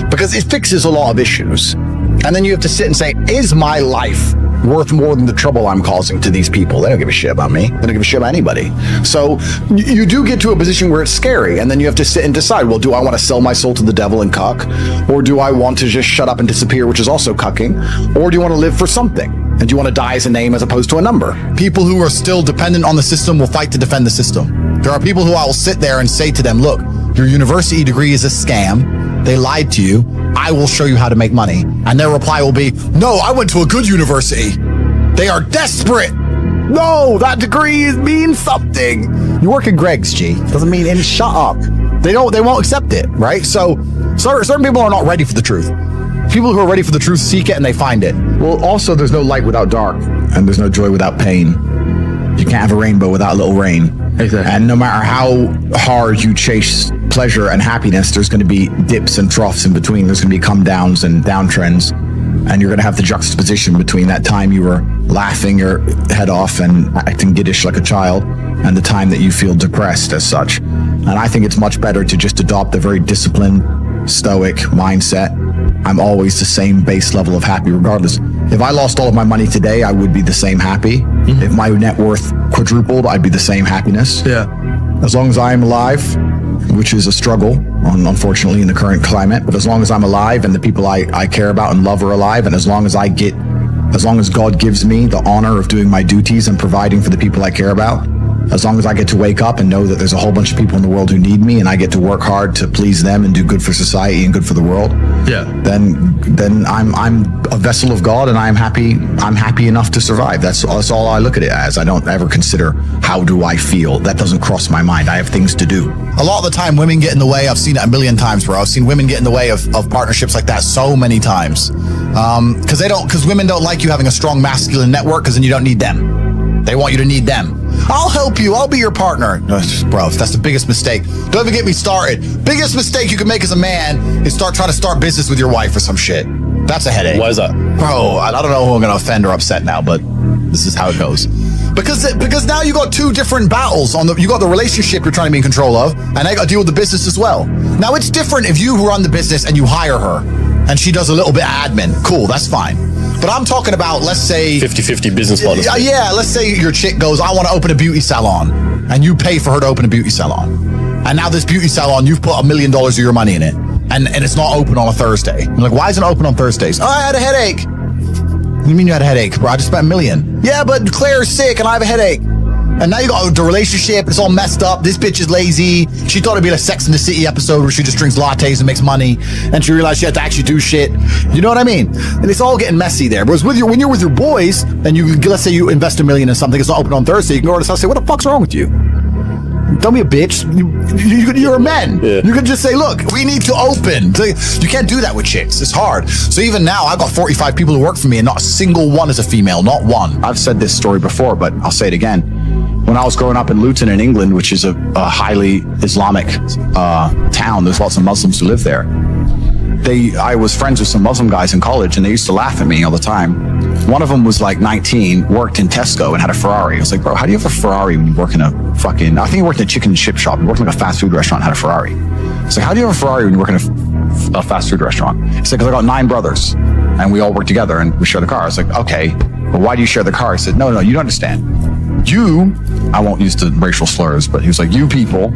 Speaker 3: Because it fixes a lot of issues. And then you have to sit and say, is my life worth more than the trouble I'm causing to these people? They don't give a shit about me. They don't give a shit about anybody. So you do get to a position where it's scary, and then you have to sit and decide, well, do I want to sell my soul to the devil and cuck? Or do I want to just shut up and disappear, which is also cucking? Or do you want to live for something? And do you want to die as a name as opposed to a number?
Speaker 2: People who are still dependent on the system will fight to defend the system. There are people who I will sit there and say to them, look, your university degree is a scam. They lied to you. I will show you how to make money. And their reply will be, no, I went to a good university. They are desperate. No, that degree means something. You work at Greg's, G. Doesn't mean, and shut up. They won't accept it, right? So certain people are not ready for the truth. People who are ready for the truth seek it and they find it.
Speaker 3: Well, also, there's no light without dark, and there's no joy without pain. You can't have a rainbow without a little rain.
Speaker 6: Exactly.
Speaker 3: And no matter how hard you chase pleasure and happiness, there's going to be dips and troughs in between. There's going to be come downs and downtrends. And you're going to have the juxtaposition between that time you were laughing your head off and acting giddish like a child and the time that you feel depressed as such. And I think it's much better to just adopt a very disciplined, stoic mindset. I'm always the same base level of happy regardless. If I lost all of my money today, I would be the same happy. Mm-hmm. If my net worth quadrupled, I'd be the same happiness.
Speaker 2: Yeah.
Speaker 3: As long as I'm alive, which is a struggle, unfortunately, in the current climate, but as long as I'm alive and the people I care about and love are alive, and as long as God gives me the honor of doing my duties and providing for the people I care about, as long as I get to wake up and know that there's a whole bunch of people in the world who need me and I get to work hard to please them and do good for society and good for the world, then I'm a vessel of God and I'm happy enough to survive. That's all I look at it as. I don't ever consider how do I feel. That doesn't cross my mind. I have things to do.
Speaker 2: A lot of the time, women get in the way. I've seen it a million times, bro. I've seen women get in the way of partnerships like that so many times. Because women don't like you having a strong masculine network because then you don't need them. They want you to need them. I'll help you. I'll be your partner. No, bro, that's the biggest mistake. Don't even get me started. Biggest mistake you can make as a man is trying to start business with your wife or some shit. That's a headache.
Speaker 7: Why is that?
Speaker 2: Bro, I don't know who I'm going to offend or upset now, but this is how it goes. Because now you got two different battles. You got the relationship you're trying to be in control of, and I got to deal with the business as well. Now, it's different if you run the business and you hire her, and she does a little bit of admin. Cool, that's fine. But I'm talking about, let's say...
Speaker 7: 50-50 business partners.
Speaker 2: Yeah, let's say your chick goes, I want to open a beauty salon. And you pay for her to open a beauty salon. And now this beauty salon, you've put $1 million of your money in it. And it's not open on a Thursday. You're like, why isn't it open on Thursdays? Oh, I had a headache. What do you mean you had a headache, bro? I just spent $1 million. Yeah, but Claire's sick and I have a headache. And now you got the relationship, it's all messed up. This bitch is lazy. She thought it'd be a Sex in the City episode where she just drinks lattes and makes money. And she realized she had to actually do shit. You know what I mean? And it's all getting messy there. Whereas when you're with your boys, and let's say you invest $1 million in something, it's not open on Thursday, you can go to the house and say, what the fuck's wrong with you? Don't be a bitch. You're a man. Yeah. You can just say, look, we need to open. You can't do that with chicks. It's hard. So even now, I've got 45 people who work for me and not a single one is a female, not one.
Speaker 1: I've said this story before, but I'll say it again. When I was growing up in Luton in England, which is a highly Islamic town, there's lots of Muslims who live there. I was friends with some Muslim guys in college, and they used to laugh at me all the time. One of them was like 19, worked in Tesco and had a Ferrari. I was like, bro, how do you have a Ferrari when you work in a fucking, I think he worked in a chicken and chip shop. He worked in like a fast food restaurant and had a Ferrari. It's like, how do you have a Ferrari when you work in a fast food restaurant? It's like, because I got 9 brothers and we all work together and we share the car. I was like, okay, but why do you share the car? He said, no, you don't understand. I won't use the racial slurs, but he was like, you people,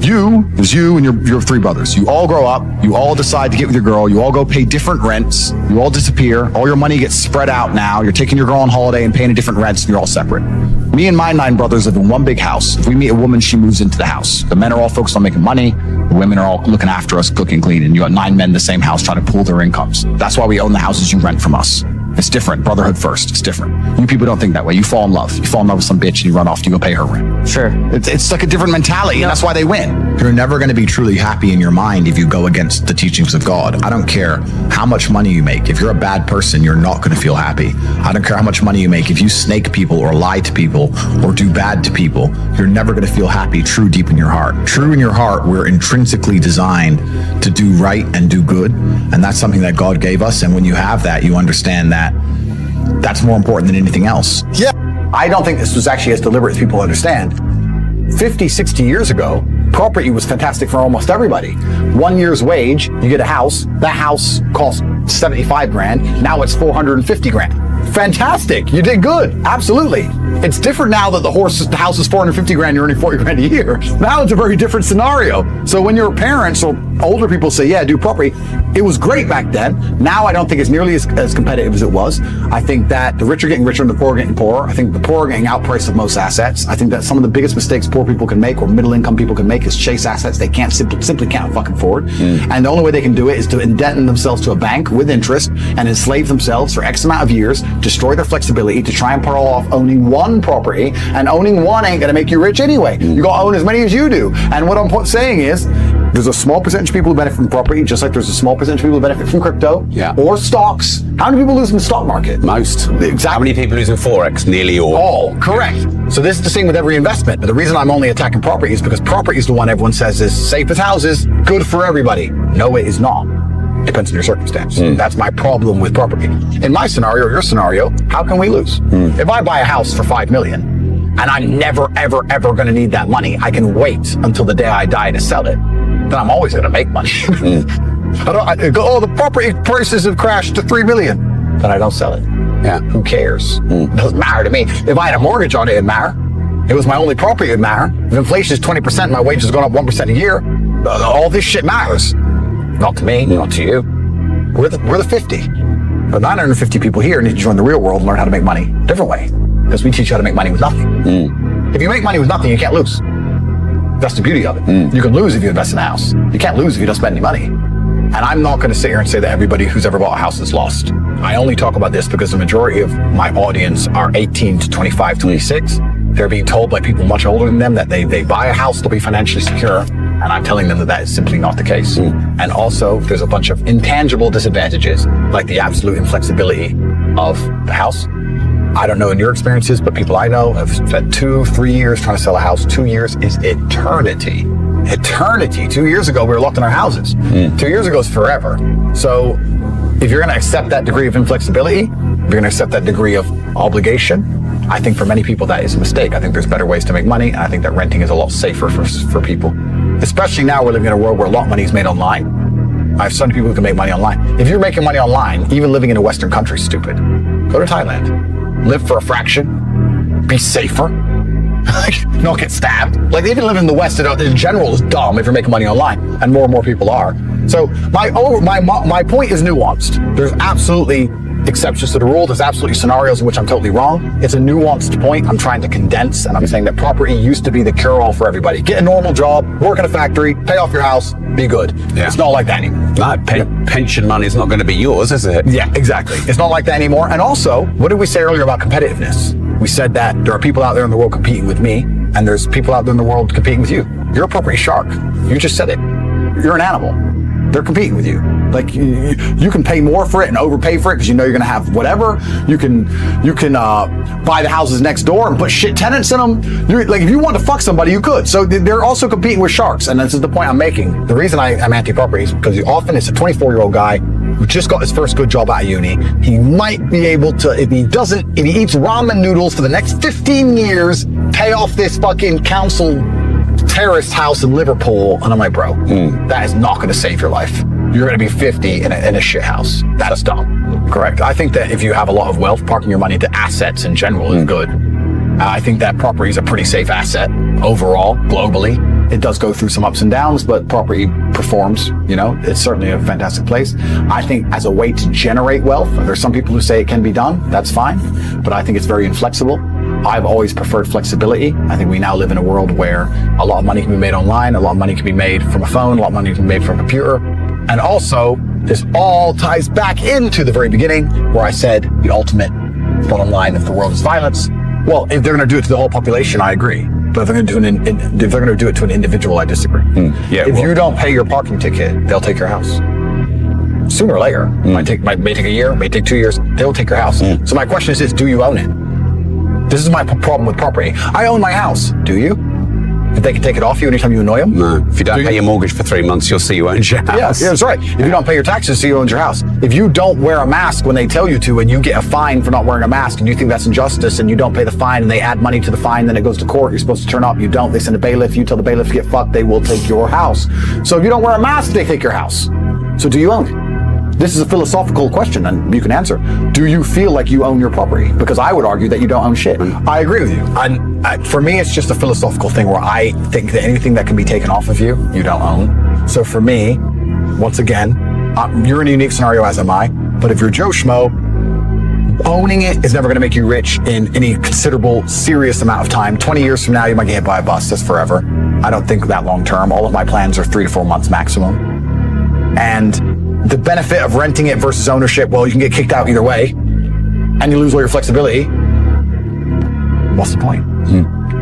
Speaker 1: there's you and your 3 brothers. You all grow up, you all decide to get with your girl, you all go pay different rents, you all disappear, all your money gets spread out now, you're taking your girl on holiday and paying a different rents, and you're all separate. Me and my 9 brothers live in one big house. If we meet a woman, she moves into the house. The men are all focused on making money, the women are all looking after us, cooking, cleaning. You got 9 men in the same house trying to pool their incomes. That's why we own the houses you rent from us. It's different. Brotherhood first. It's different. You people don't think that way. You fall in love. You fall in love with some bitch and you run off and you go pay her rent.
Speaker 5: Sure.
Speaker 1: It's like a different mentality, and that's why they win.
Speaker 3: You're never going to be truly happy in your mind if you go against the teachings of God. I don't care how much money you make. If you're a bad person, you're not going to feel happy. I don't care how much money you make. If you snake people or lie to people or do bad to people, you're never going to feel happy true deep in your heart. True in your heart, we're intrinsically designed to do right and do good. And that's something that God gave us. And when you have that, you understand that that's more important than anything else.
Speaker 2: Yeah. I don't think this was actually as deliberate as people understand. 50, 60 years ago, property was fantastic for almost everybody. 1 year's wage, you get a house. That house cost 75 grand. Now it's 450 grand. Fantastic. You did good. Absolutely. It's different now that the house is 450 grand, you're earning 40 grand a year. Now it's a very different scenario. So when your parents or
Speaker 1: older people say, yeah, do property. It was great back then. Now I don't think it's nearly as competitive as it was. I think that the rich are getting richer and the poor are getting poorer. I think the poor are getting outpriced of most assets. I think that some of the biggest mistakes poor people can make or middle income people can make is chase assets they can't simply can't fucking afford. And the only way they can do it is to indent themselves to a bank with interest and enslave themselves for X amount of years, destroy their flexibility to try and pull off owning one property, and owning one ain't gonna make you rich anyway. You gotta own as many as you do. And what I'm saying is, there's a small percentage of people who benefit from property, just like there's a small percentage of people who benefit from crypto or stocks. How many people lose in the stock market?
Speaker 9: Most.
Speaker 1: Exactly.
Speaker 9: How many people lose in Forex? Nearly all.
Speaker 1: All, correct. So this is the same with every investment. But the reason I'm only attacking property is because property is the one everyone says is safe as houses, good for everybody. No, it is not. Depends on your circumstance. That's my problem with property. In my scenario, or your scenario, how can we lose? If I buy a house for $5 million and I'm never, ever, ever going to need that money, I can wait until the day I die to sell it. Then I'm always going to make money. I go, the property prices have crashed to $3 million. Then I don't sell it. Yeah. Who cares? It doesn't matter to me. If I had a mortgage on it, it'd matter. It was my only property, it'd matter. If inflation is 20%, my wage has gone up 1% a year. All this shit matters. Not to me, not to you. We're the 50. The 950 people here need to join the real world and learn how to make money a different way. Because we teach you how to make money with nothing. If you make money with nothing, you can't lose. That's the beauty of it. You can lose if you invest in a house. You can't lose if you don't spend any money. And I'm not going to sit here and say that everybody who's ever bought a house is lost. I only talk about this because the majority of my audience are 18 to 25, 26. They're being told by people much older than them that they buy a house, they'll be financially secure. And I'm telling them that that is simply not the case. And also, there's a bunch of intangible disadvantages, like the absolute inflexibility of the house. I don't know in your experiences, but people I know have spent 2-3 years trying to sell a house. 2 years is eternity. Eternity. 2 years ago, we were locked in our houses. 2 years ago is forever. So if you're going to accept that degree of inflexibility, if you're going to accept that degree of obligation, I think for many people that is a mistake. I think there's better ways to make money, and I think that renting is a lot safer for people. Especially now we're living in a world where a lot of money is made online. I have some people who can make money online. If you're making money online, even living in a Western country is stupid. Go to Thailand. Live for a fraction. Be safer. Not get stabbed. Like, even living in the West in general is dumb if you're making money online, and more people are. So my point is nuanced. There's absolutely exceptions to the rule. There's absolutely scenarios in which I'm totally wrong. It's a nuanced point I'm trying to condense, and I'm saying that property used to be the cure-all for everybody. Get a normal job, work in a factory, pay off your house, be good. Yeah. It's not like that anymore.
Speaker 9: Pension money is not going to be yours, is it?
Speaker 1: Yeah, exactly. It's not like that anymore. And also, what did we say earlier about competitiveness? We said that there are people out there in the world competing with me, and there's people out there in the world competing with you. You're a property shark. You just said it. You're an animal. They're competing with you. Like, you can pay more for it and overpay for it because you know you're going to have whatever. You can buy the houses next door and put shit tenants in them. Like, if you want to fuck somebody, you could. So they're also competing with sharks. And this is the point I'm making. The reason I'm anti-property is because often it's a 24-year-old guy who just got his first good job out of uni. He might be able to, if he eats ramen noodles for the next 15 years, pay off this fucking council terraced house in Liverpool. And I'm like, bro, that is not going to save your life. You're going to be 50 in a shit house. That's dumb. Correct. I think that if you have a lot of wealth, parking your money into assets in general is good. I think that property is a pretty safe asset overall, globally. It does go through some ups and downs, but property performs, it's certainly a fantastic place. I think as a way to generate wealth, there's some people who say it can be done. That's fine. But I think it's very inflexible. I've always preferred flexibility. I think we now live in a world where a lot of money can be made online, a lot of money can be made from a phone, a lot of money can be made from a computer. And also, this all ties back into the very beginning where I said the ultimate bottom line of the world is violence. Well, if they're going to do it to the whole population, I agree. But if they're going to do it to an individual, I disagree. If you don't pay your parking ticket, they'll take your house. Sooner or later. May take a year, may take 2 years. They'll take your house. So my question is, do you own it? This is my problem with property. I own my house. Do you? If they can take it off you anytime you annoy them?
Speaker 9: No. If you don't pay your mortgage for 3 months, you'll see you own your house. Yeah, that's right. If you don't pay your taxes, you own your house. If you don't wear a mask when they tell you to, and you get a fine for not wearing a mask, and you think that's injustice, and you don't pay the fine, and they add money to the fine, then it goes to court, you're supposed to turn up, you don't, they send a bailiff, you tell the bailiff to get fucked, they will take your house. So if you don't wear a mask, they take your house. So do you own it? This is a philosophical question, and you can answer. Do you feel like you own your property? Because I would argue that you don't own shit. I agree with you. And for me, it's just a philosophical thing where I think that anything that can be taken off of you, you don't own. So for me, once again, you're in a unique scenario, as am I. But if you're Joe Schmo, owning it is never going to make you rich in any considerable, serious amount of time. 20 years from now, you might get hit by a bus. That's forever. I don't think that long term. All of my plans are 3 to 4 months maximum. And the benefit of renting it versus ownership, well, you can get kicked out either way, and you lose all your flexibility. What's the point?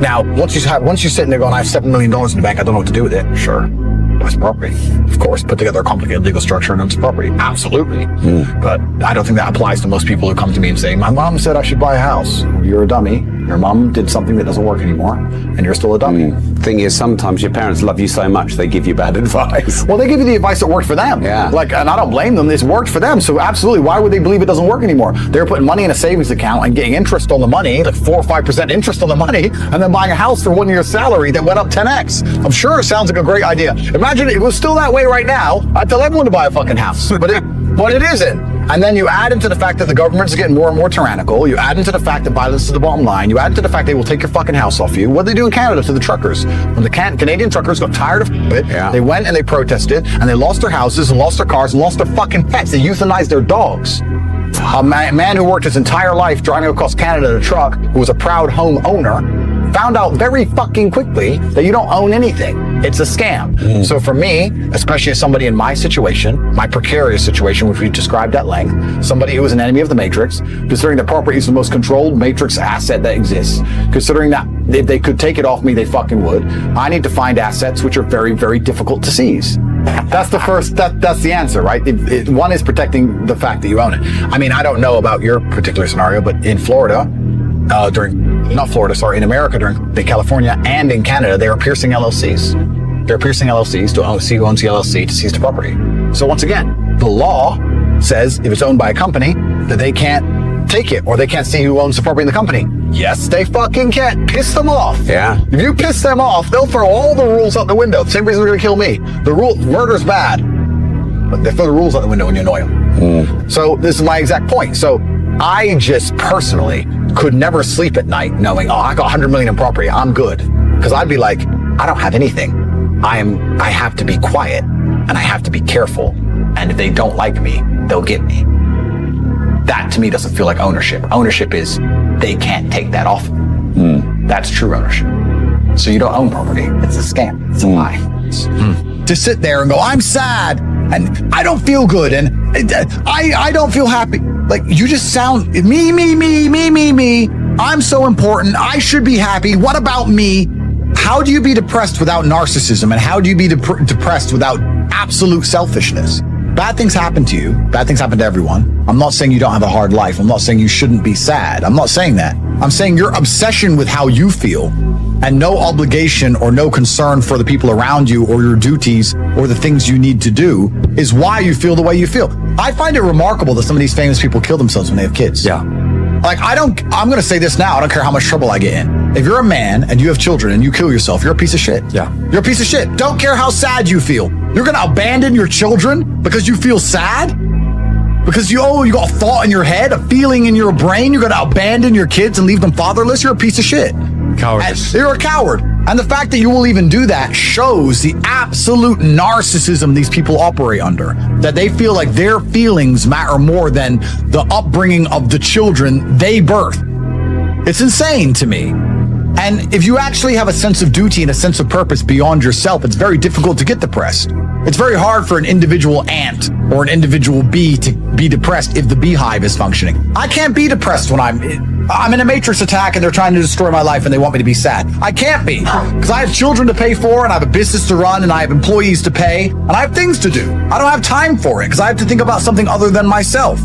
Speaker 9: Now, once you're sitting there going, I have $7 million in the bank, I don't know what to do with it. Sure. Buy some property. Of course, put together a complicated legal structure and own some property. Absolutely. But I don't think that applies to most people who come to me and say, my mom said I should buy a house. You're a dummy. Your mom did something that doesn't work anymore, and you're still a dummy.
Speaker 10: Thing is, sometimes your parents love you so much, they give you bad advice.
Speaker 9: Well, they give you the advice that worked for them.
Speaker 10: Yeah.
Speaker 9: And I don't blame them. It's worked for them. So absolutely, why would they believe it doesn't work anymore? They're putting money in a savings account and getting interest on the money, like 4 or 5% interest on the money, and then buying a house for 1 year's salary that went up 10x. I'm sure it sounds like a great idea. Imagine if it was still that way right now. I'd tell everyone to buy a fucking house, but it isn't. And then you add into the fact that the government's getting more and more tyrannical. You add into the fact that violence is the bottom line. You add into the fact they will take your fucking house off you. What did they do in Canada to the truckers? When the Canadian truckers got tired of it, they went and they protested, and they lost their houses and lost their cars and lost their fucking pets. They euthanized their dogs. A man who worked his entire life driving across Canada in a truck, who was a proud home owner, found out very fucking quickly that you don't own anything. It's a scam. So for me, especially as somebody in my situation, my precarious situation, which we described at length, somebody who is an enemy of the matrix, considering that property is the most controlled matrix asset that exists, considering that if they could take it off me, they fucking would, I need to find assets which are very, very difficult to seize. That's the first, that's the answer, right? One is protecting the fact that you own it. I mean, I don't know about your particular scenario, but in Florida, in America, during California and in Canada, they are piercing LLCs. They're piercing LLCs to see who owns the LLC to seize the property. So once again, the law says if it's owned by a company, that they can't take it, or they can't see who owns the property in the company. Yes, they fucking can. Piss them off.
Speaker 10: Yeah.
Speaker 9: If you piss them off, they'll throw all the rules out the window. The same reason they're gonna kill me. Murder's bad, but they throw the rules out the window when you annoy them. So this is my exact point. So I just personally could never sleep at night knowing, I got 100 million in property, I'm good. Because I'd be like, I don't have anything. I have to be quiet, and I have to be careful. And if they don't like me, they'll get me. That to me doesn't feel like ownership. Ownership is they can't take that off. That's true ownership. So you don't own property. It's a scam. It's a lie. To sit there and go, I'm sad, and I don't feel good, and I don't feel happy. Like, you just sound me. I'm so important. I should be happy. What about me? How do you be depressed without narcissism? And how do you be depressed without absolute selfishness? Bad things happen to you. Bad things happen to everyone. I'm not saying you don't have a hard life. I'm not saying you shouldn't be sad. I'm not saying that. I'm saying your obsession with how you feel and no obligation or no concern for the people around you or your duties or the things you need to do is why you feel the way you feel. I find it remarkable that some of these famous people kill themselves when they have kids.
Speaker 4: Yeah.
Speaker 9: Like, I'm going to say this now. I don't care how much trouble I get in. If you're a man and you have children and you kill yourself, you're a piece of shit.
Speaker 4: Yeah.
Speaker 9: You're a piece of shit. Don't care how sad you feel. You're going to abandon your children because you feel sad? Because you got a thought in your head, a feeling in your brain, you're going to abandon your kids and leave them fatherless? You're a piece of shit.
Speaker 4: Cowardice.
Speaker 9: You're a coward. And the fact that you will even do that shows the absolute narcissism these people operate under. That they feel like their feelings matter more than the upbringing of the children they birth. It's insane to me. And if you actually have a sense of duty and a sense of purpose beyond yourself, it's very difficult to get depressed. It's very hard for an individual ant or an individual bee to be depressed if the beehive is functioning. I can't be depressed when I'm in a matrix attack and they're trying to destroy my life and they want me to be sad. I can't be, because I have children to pay for and I have a business to run and I have employees to pay and I have things to do. I don't have time for it because I have to think about something other than myself.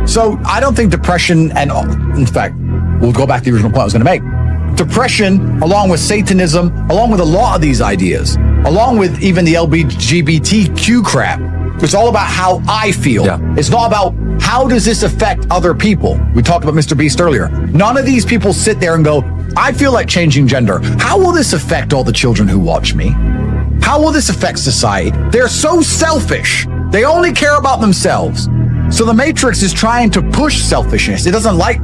Speaker 9: So I don't think depression, and in fact, we'll go back to the original point I was going to make. Depression, along with Satanism, along with a lot of these ideas, along with even the LGBTQ crap, it's all about how I feel. Yeah. It's not about how does this affect other people. We talked about Mr. Beast earlier. None of these people sit there and go, I feel like changing gender. How will this affect all the children who watch me? How will this affect society? They're so selfish. They only care about themselves. So the Matrix is trying to push selfishness. It doesn't like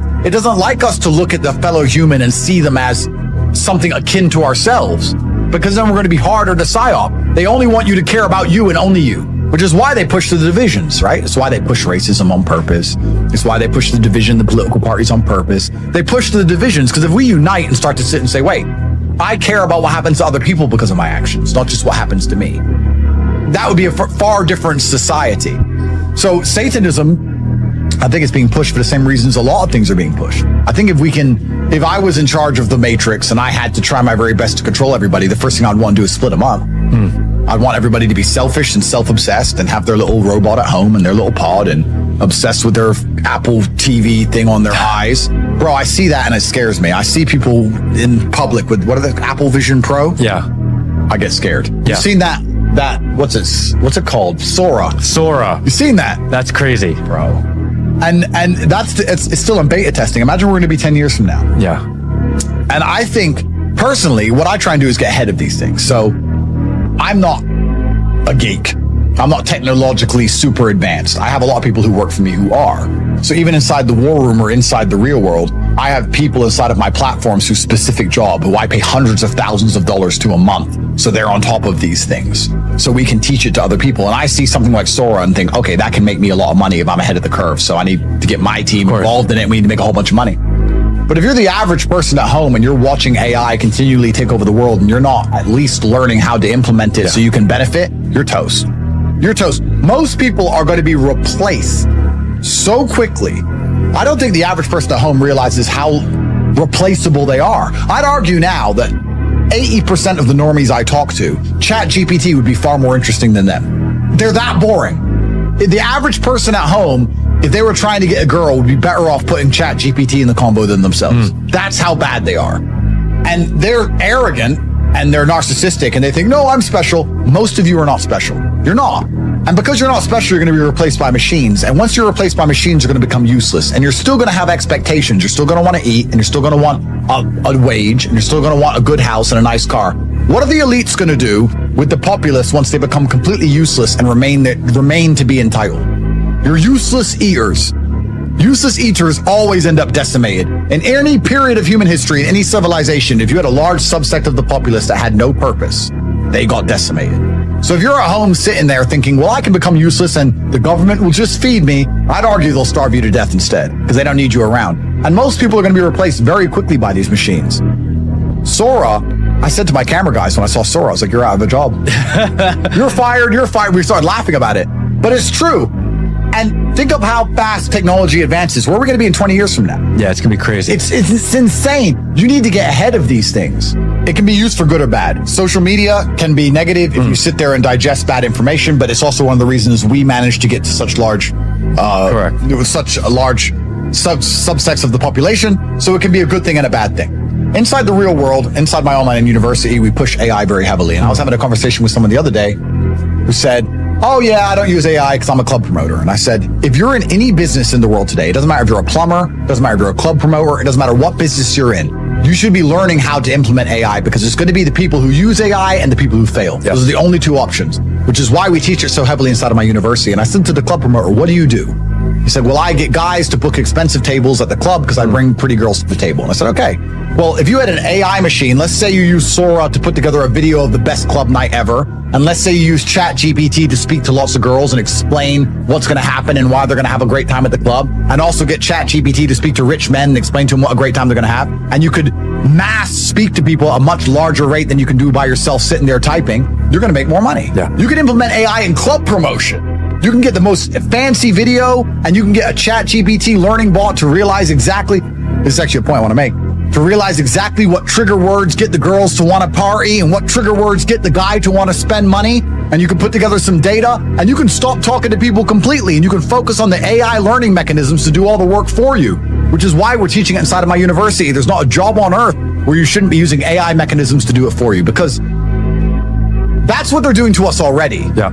Speaker 9: us to look at the fellow human and see them as something akin to ourselves, because then we're going to be harder to psyop. They only want you to care about you and only you.
Speaker 1: which is why they push the divisions, right? It's why they push racism on purpose. It's why they push the division, the political parties on purpose. They push the divisions because if we unite and start to sit and say, wait, I care about what happens to other people because of my actions, not just what happens to me, that would be a far different society. So Satanism, I think it's being pushed for the same reasons a lot of things are being pushed. I think if I was in charge of the Matrix and I had to try my very best to control everybody, the first thing I'd want to do is split them up. I'd want everybody to be selfish and self-obsessed and have their little robot at home and their little pod and obsessed with their Apple TV thing on their eyes. Bro, I see that and it scares me. I see people in public with, what are the Apple Vision Pro?
Speaker 6: Yeah.
Speaker 1: I get scared.
Speaker 6: Yeah.
Speaker 1: You've seen that, what's it called? Sora. You've seen that?
Speaker 6: That's crazy.
Speaker 1: Bro. And it's still in beta testing. Imagine we're going to be 10 years from now.
Speaker 6: Yeah.
Speaker 1: And I think, personally, what I try and do is get ahead of these things. So I'm not a geek. I'm not technologically super advanced. I have a lot of people who work for me who are. So even inside the war room or inside the real world, I have people inside of my platforms whose specific job, who I pay hundreds of thousands of dollars to a month. So they're on top of these things. So we can teach it to other people. And I see something like Sora and think, okay, that can make me a lot of money if I'm ahead of the curve. So I need to get my team involved in it. We need to make a whole bunch of money. But if you're the average person at home and you're watching AI continually take over the world and you're not at least learning how to implement it so you can benefit, you're toast. You're toast. Most people are going to be replaced so quickly. I don't think the average person at home realizes how replaceable they are. I'd argue now that 80% of the normies I talk to, ChatGPT would be far more interesting than them. They're that boring. The average person at home, if they were trying to get a girl, would be better off putting ChatGPT in the combo than themselves. That's how bad they are. And they're arrogant and they're narcissistic and they think, no, I'm special. Most of you are not special. You're not. And because you're not special, you're going to be replaced by machines. And once you're replaced by machines, you're going to become useless. And you're still going to have expectations. You're still going to want to eat and you're still going to want a wage and you're still going to want a good house and a nice car. What are the elites going to do with the populace once they become completely useless and remain to be entitled? You're useless eaters. Useless eaters always end up decimated. In any period of human history, in any civilization, if you had a large subsect of the populace that had no purpose, they got decimated. So if you're at home sitting there thinking, well, I can become useless and the government will just feed me, I'd argue they'll starve you to death instead because they don't need you around. And most people are going to be replaced very quickly by these machines. Sora, I said to my camera guys when I saw Sora, I was like, you're out of a job. You're fired. We started laughing about it. But it's true. And think of how fast technology advances. Where are we going to be in 20 years from now?
Speaker 6: Yeah, it's going to be crazy.
Speaker 1: It's insane. You need to get ahead of these things. It can be used for good or bad. Social media can be negative if you sit there and digest bad information, but it's also one of the reasons we managed to get to such large, such a large subsets of the population. So it can be a good thing and a bad thing. Inside the real world, inside my online university, we push AI very heavily. And I was having a conversation with someone the other day who said, oh yeah, I don't use AI because I'm a club promoter. And I said, if you're in any business in the world today, it doesn't matter if you're a plumber, it doesn't matter if you're a club promoter, it doesn't matter what business you're in, you should be learning how to implement AI because it's going to be the people who use AI and the people who fail. Yep. Those are the only two options, which is why we teach it so heavily inside of my university. And I said to the club promoter, what do you do? He said, well, I get guys to book expensive tables at the club because I bring pretty girls to the table. And I said, okay, well, if you had an AI machine, let's say you use Sora to put together a video of the best club night ever. And let's say you use ChatGPT to speak to lots of girls and explain what's going to happen and why they're going to have a great time at the club. And also get ChatGPT to speak to rich men and explain to them what a great time they're going to have. And you could mass speak to people at a much larger rate than you can do by yourself sitting there typing. You're going to make more money. Yeah. You can implement AI in club promotion. You can get the most fancy video and you can get a ChatGPT learning bot to realize exactly, this is actually a point I want to make, to realize exactly what trigger words get the girls to want to party and what trigger words get the guy to want to spend money. And you can put together some data and you can stop talking to people completely and you can focus on the AI learning mechanisms to do all the work for you, which is why we're teaching it inside of my university. There's not a job on earth where you shouldn't be using AI mechanisms to do it for you because that's what they're doing to us already.
Speaker 6: Yeah.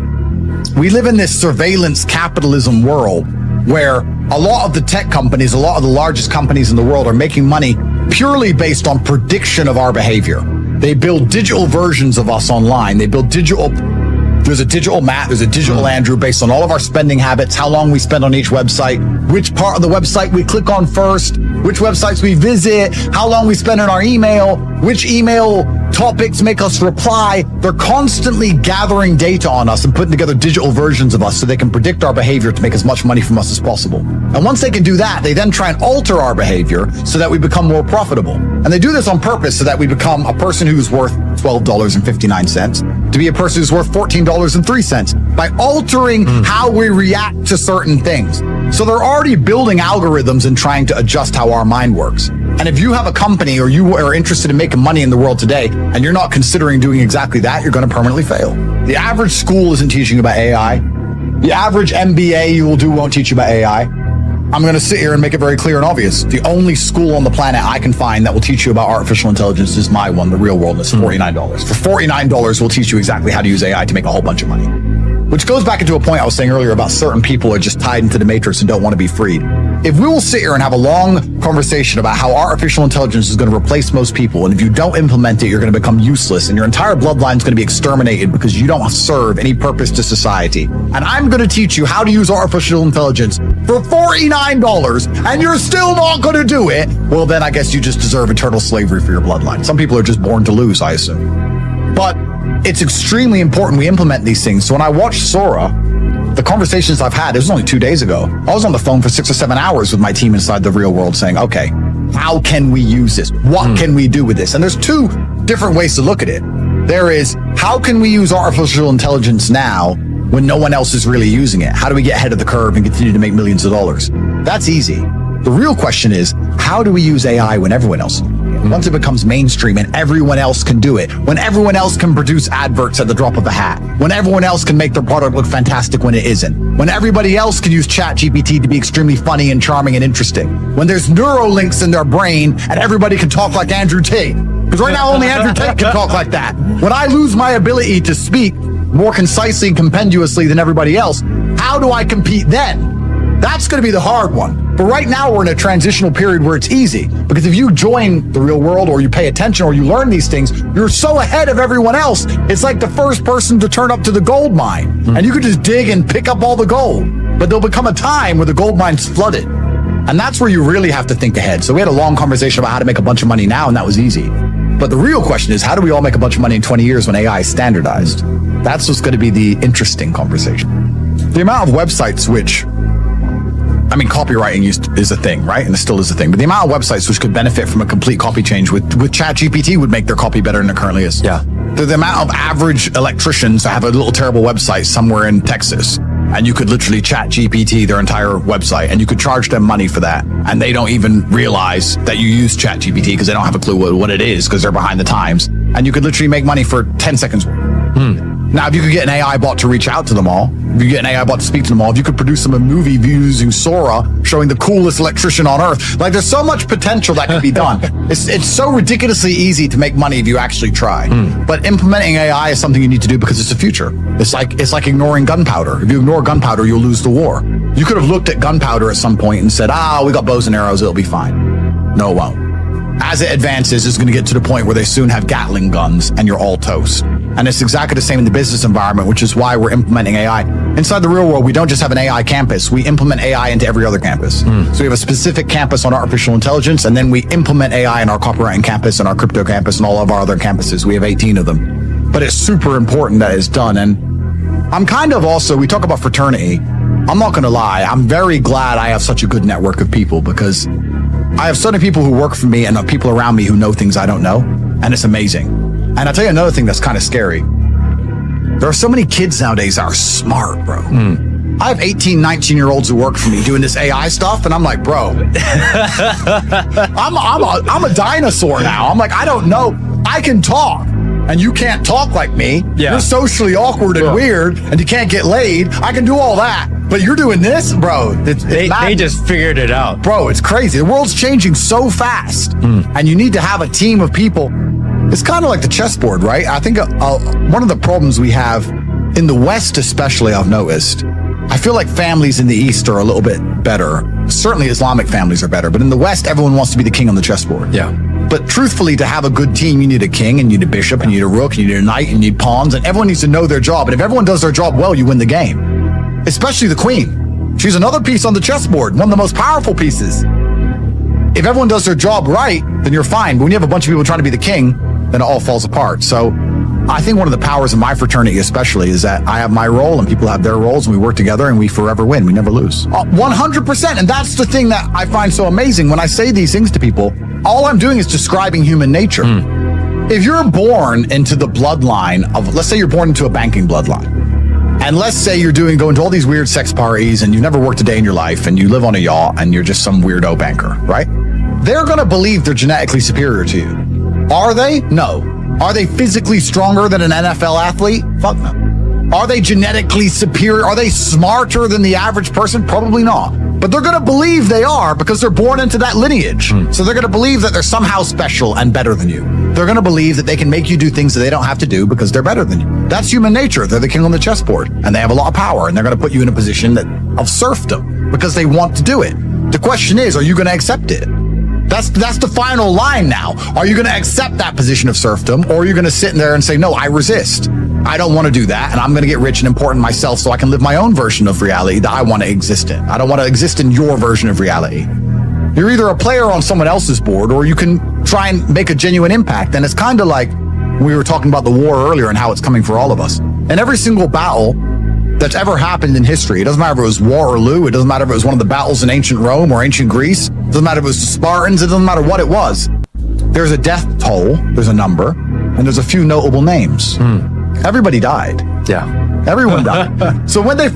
Speaker 1: We live in this surveillance capitalism world where a lot of the tech companies, a lot of the largest companies in the world are making money purely based on prediction of our behavior. They build digital versions of us online. They build there's a digital Matt, there's a digital Andrew based on all of our spending habits, how long we spend on each website, which part of the website we click on first, which websites we visit, how long we spend on our email, which email topics, make us reply. They're constantly gathering data on us and putting together digital versions of us so they can predict our behavior to make as much money from us as possible. And once they can do that, they then try and alter our behavior so that we become more profitable. And they do this on purpose so that we become a person who's worth $12.59 to be a person who's worth $14.03 by altering how we react to certain things. So they're already building algorithms and trying to adjust how our mind works. And if you have a company or you are interested in making money in the world today and you're not considering doing exactly that, you're going to permanently fail. The average school isn't teaching about AI. The average MBA you will do won't teach you about AI. I'm going to sit here and make it very clear and obvious. The only school on the planet I can find that will teach you about artificial intelligence is my one, The Real World, and it's $49. For $49, we'll teach you exactly how to use AI to make a whole bunch of money. Which goes back into a point I was saying earlier about certain people are just tied into the matrix and don't want to be freed. If we will sit here and have a long conversation about how artificial intelligence is going to replace most people, and if you don't implement it, you're going to become useless, and your entire bloodline is going to be exterminated because you don't serve any purpose to society. And I'm going to teach you how to use artificial intelligence for $49, and you're still not going to do it, well, then I guess you just deserve eternal slavery for your bloodline. Some people are just born to lose, I assume. But it's extremely important we implement these things. So when I watched Sora, the conversations I've had, it was only 2 days ago. I was on the phone for 6 or 7 hours with my team inside The Real World saying, okay, how can we use this? What can we do with this? And there's two different ways to look at it. There is, how can we use artificial intelligence now when no one else is really using it? How do we get ahead of the curve and continue to make millions of dollars? That's easy. The real question is, how do we use AI when everyone else? Once it becomes mainstream and everyone else can do it, when everyone else can produce adverts at the drop of a hat, when everyone else can make their product look fantastic when it isn't, when everybody else can use ChatGPT to be extremely funny and charming and interesting, when there's neurolinks in their brain and everybody can talk like Andrew Tate. Because right now only Andrew Tate can talk like that. When I lose my ability to speak more concisely and compendiously than everybody else, how do I compete then? That's going to be the hard one. But right now we're in a transitional period where it's easy. Because if you join The Real World or you pay attention or you learn these things, you're so ahead of everyone else. It's like the first person to turn up to the gold mine. And you can just dig and pick up all the gold. But there'll become a time where the gold mine's flooded. And that's where you really have to think ahead. So we had a long conversation about how to make a bunch of money now, and that was easy. But the real question is, how do we all make a bunch of money in 20 years when AI is standardized? That's what's going to be the interesting conversation. The amount of websites which, I mean, copywriting is a thing, right? And it still is a thing. But the amount of websites which could benefit from a complete copy change with ChatGPT would make their copy better than it currently is.
Speaker 4: Yeah.
Speaker 1: The amount of average electricians that have a little terrible website somewhere in Texas, and you could literally ChatGPT their entire website, and you could charge them money for that, and they don't even realize that you use ChatGPT because they don't have a clue what it is because they're behind the times. And you could literally make money for 10 seconds. Now, if you could get an AI bot to reach out to them all, if you get an AI bot to speak to them all, if you could produce them a movie using Sora, showing the coolest electrician on earth, like there's so much potential that could be done. It's so ridiculously easy to make money if you actually try. But implementing AI is something you need to do because it's the future. It's like ignoring gunpowder. If you ignore gunpowder, you'll lose the war. You could have looked at gunpowder at some point and said, we got bows and arrows, it'll be fine. No, it won't. As it advances, it's going to get to the point where they soon have Gatling guns and you're all toast. And it's exactly the same in the business environment, which is why we're implementing AI. Inside The Real World, we don't just have an AI campus, we implement AI into every other campus. So we have a specific campus on artificial intelligence, and then we implement AI in our copywriting campus and our crypto campus and all of our other campuses. We have 18 of them. But it's super important that it's done. And I'm kind of also, we talk about fraternity. I'm not going to lie, I'm very glad I have such a good network of people because I have so many people who work for me and people around me who know things I don't know, and it's amazing. And I'll tell you another thing that's kind of scary. There are so many kids nowadays that are smart, bro. I have 18, 19-year-olds who work for me doing this AI stuff, and I'm like, bro, I'm a dinosaur now. I'm like, I don't know. I can talk, and you can't talk like me.
Speaker 4: Yeah.
Speaker 1: You're socially awkward and weird, and you can't get laid. I can do all that. But you're doing this, bro.
Speaker 6: They just figured it out.
Speaker 1: Bro, it's crazy. The world's changing so fast, and you need to have a team of people. It's kind of like the chessboard, right? I think one of the problems we have in the West, especially, I've noticed, I feel like families in the East are a little bit better. Certainly Islamic families are better, but in the West, everyone wants to be the king on the chessboard.
Speaker 4: Yeah.
Speaker 1: But truthfully, to have a good team, you need a king, and you need a bishop, and you need a rook, and you need a knight, and you need pawns, and everyone needs to know their job. And if everyone does their job well, you win the game. Especially the queen. She's another piece on the chessboard, one of the most powerful pieces. If everyone does their job right, then you're fine. But when you have a bunch of people trying to be the king,
Speaker 2: then it all falls apart. So I think one of the powers of my fraternity especially is that I have my role and people have their roles and we work together and we forever win. We never lose. 100%. And that's the thing that I find so amazing. When I say these things to people, all I'm doing is describing human nature. If you're born into the bloodline of, let's say you're born into a banking bloodline. And let's say you're going to all these weird sex parties and you've never worked a day in your life and you live on a yacht and you're just some weirdo banker, right? They're going to believe they're genetically superior to you. Are they? No. Are they physically stronger than an NFL athlete? Fuck no. Are they genetically superior? Are they smarter than the average person? Probably not. But they're going to believe they are because they're born into that lineage. So they're going to believe that they're somehow special and better than you. They're going to believe that they can make you do things that they don't have to do because they're better than you. That's human nature. They're the king on the chessboard and they have a lot of power and they're going to put you in a position of serfdom because they want to do it. The question is, are you going to accept it? That's the final line now. Are you going to accept that position of serfdom or are you going to sit in there and say, no, I resist. I don't want to do that and I'm going to get rich and important myself so I can live my own version of reality that I want to exist in. I don't want to exist in your version of reality. You're either a player on someone else's board or you can try and make a genuine impact. And it's kind of like we were talking about the war earlier and how it's coming for all of us. And every single battle that's ever happened in history, it doesn't matter if it was Waterloo, it doesn't matter if it was one of the battles in ancient Rome or ancient Greece, it doesn't matter if it was the Spartans, it doesn't matter what it was. There's a death toll, there's a number, and there's a few notable names. Everybody died.
Speaker 4: Yeah.
Speaker 2: Everyone died. So when they